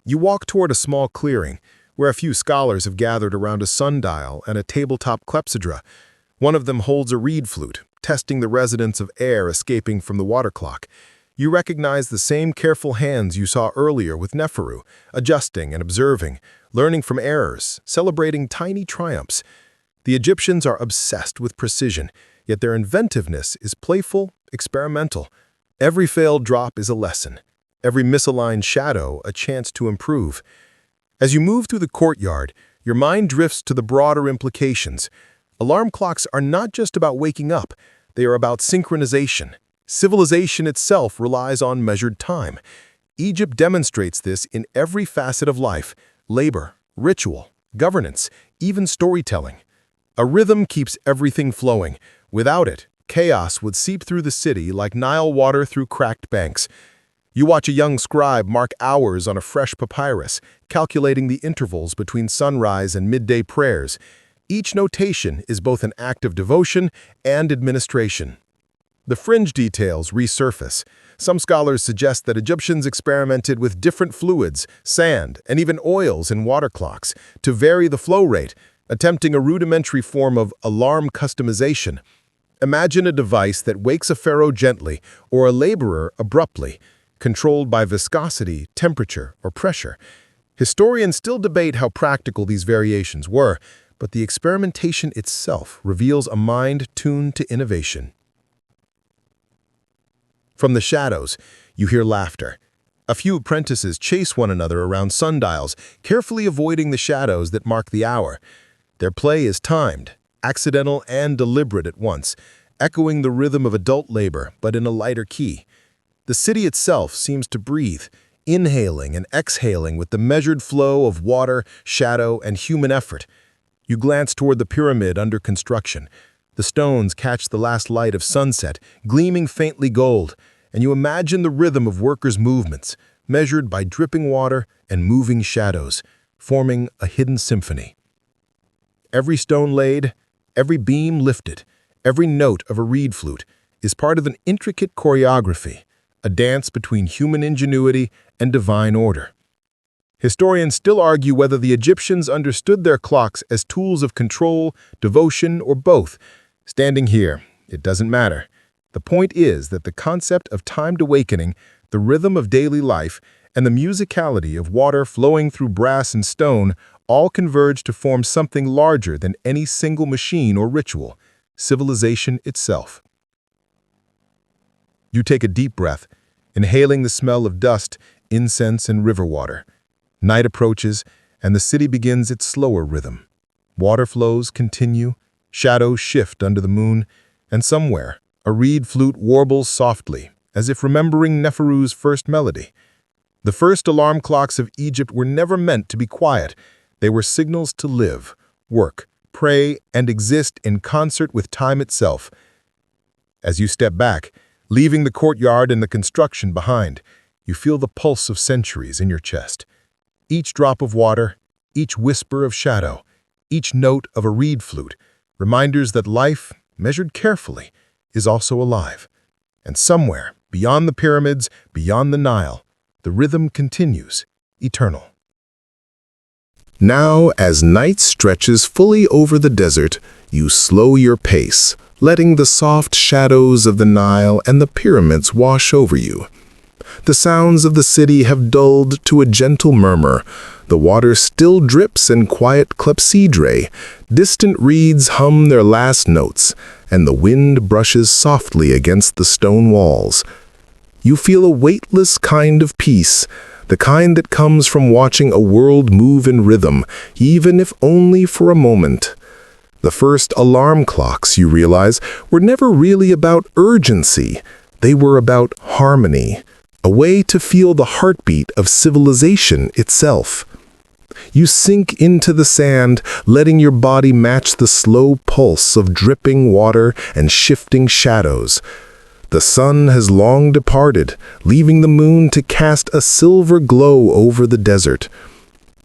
You walk toward a small clearing, where a few scholars have gathered around a sundial and a tabletop clepsydra. One of them holds a reed flute, testing the resonance of air escaping from the water clock. You recognize the same careful hands you saw earlier with Neferu, adjusting and observing, learning from errors, celebrating tiny triumphs. The Egyptians are obsessed with precision, yet their inventiveness is playful, experimental. Every failed drop is a lesson, every misaligned shadow a chance to improve. As you move through the courtyard, your mind drifts to the broader implications. Alarm clocks are not just about waking up, they are about synchronization. Civilization itself relies on measured time. Egypt demonstrates this in every facet of life: labor, ritual, governance, even storytelling. A rhythm keeps everything flowing. Without it, chaos would seep through the city like Nile water through cracked banks. You watch a young scribe mark hours on a fresh papyrus, calculating the intervals between sunrise and midday prayers. Each notation is both an act of devotion and administration. The fringe details resurface. Some scholars suggest that Egyptians experimented with different fluids, sand, and even oils in water clocks to vary the flow rate, attempting a rudimentary form of alarm customization. Imagine a device that wakes a pharaoh gently or a laborer abruptly, controlled by viscosity, temperature, or pressure. Historians still debate how practical these variations were, but the experimentation itself reveals a mind tuned to innovation. From the shadows, you hear laughter. A few apprentices chase one another around sundials, carefully avoiding the shadows that mark the hour. Their play is timed, accidental and deliberate at once, echoing the rhythm of adult labor, but in a lighter key. The city itself seems to breathe, inhaling and exhaling with the measured flow of water, shadow, and human effort. You glance toward the pyramid under construction. The stones catch the last light of sunset, gleaming faintly gold, and you imagine the rhythm of workers' movements, measured by dripping water and moving shadows, forming a hidden symphony. Every stone laid, every beam lifted, every note of a reed flute is part of an intricate choreography, a dance between human ingenuity and divine order. Historians still argue whether the Egyptians understood their clocks as tools of control, devotion, or both. Standing here, it doesn't matter. The point is that the concept of timed awakening, the rhythm of daily life, and the musicality of water flowing through brass and stone all converge to form something larger than any single machine or ritual, civilization itself. You take a deep breath, inhaling the smell of dust, incense, and river water. Night approaches, and the city begins its slower rhythm. Water flows continue, shadows shift under the moon, and somewhere, a reed flute warbles softly, as if remembering Neferu's first melody. The first alarm clocks of Egypt were never meant to be quiet. They were signals to live, work, pray, and exist in concert with time itself. As you step back, leaving the courtyard and the construction behind, you feel the pulse of centuries in your chest. Each drop of water, each whisper of shadow, each note of a reed flute, reminders that life, measured carefully, is also alive. And somewhere, beyond the pyramids, beyond the Nile, the rhythm continues, eternal. Now, as night stretches fully over the desert, you slow your pace, letting the soft shadows of the Nile and the pyramids wash over you. The sounds of the city have dulled to a gentle murmur. The water still drips in quiet clepsydre. Distant reeds hum their last notes, and the wind brushes softly against the stone walls. You feel a weightless kind of peace, the kind that comes from watching a world move in rhythm, even if only for a moment. The first alarm clocks, you realize, were never really about urgency. They were about harmony, a way to feel the heartbeat of civilization itself. You sink into the sand, letting your body match the slow pulse of dripping water and shifting shadows. The sun has long departed, leaving the moon to cast a silver glow over the desert.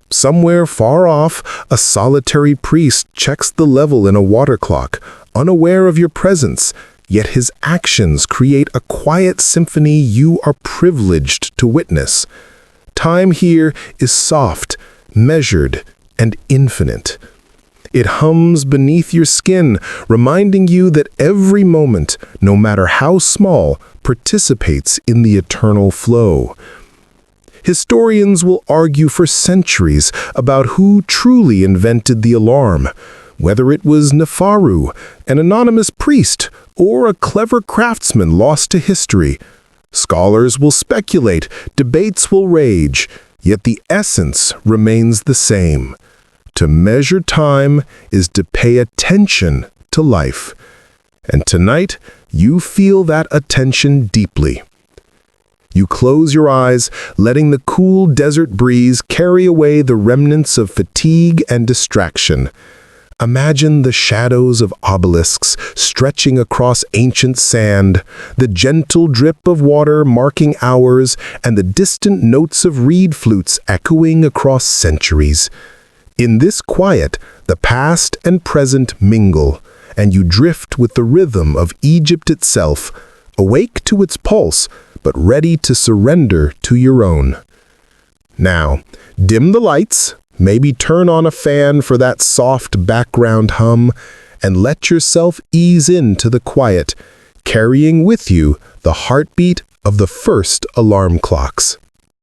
Somewhere far off, a solitary priest checks the level in a water clock, unaware of your presence, yet his actions create a quiet symphony you are privileged to witness. Time here is soft, measured, and infinite. It hums beneath your skin, reminding you that every moment, no matter how small, participates in the eternal flow. Historians will argue for centuries about who truly invented the alarm, whether it was Neferu, an anonymous priest, or a clever craftsman lost to history. Scholars will speculate, debates will rage, yet the essence remains the same. To measure time is to pay attention to life. And tonight, you feel that attention deeply. You close your eyes, letting the cool desert breeze carry away the remnants of fatigue and distraction. Imagine the shadows of obelisks stretching across ancient sand, the gentle drip of water marking hours, and the distant notes of reed flutes echoing across centuries. In this quiet, the past and present mingle, and you drift with the rhythm of Egypt itself, awake to its pulse, but ready to surrender to your own. Now, dim the lights, maybe turn on a fan for that soft background hum, and let yourself ease into the quiet, carrying with you the heartbeat of the first alarm clocks.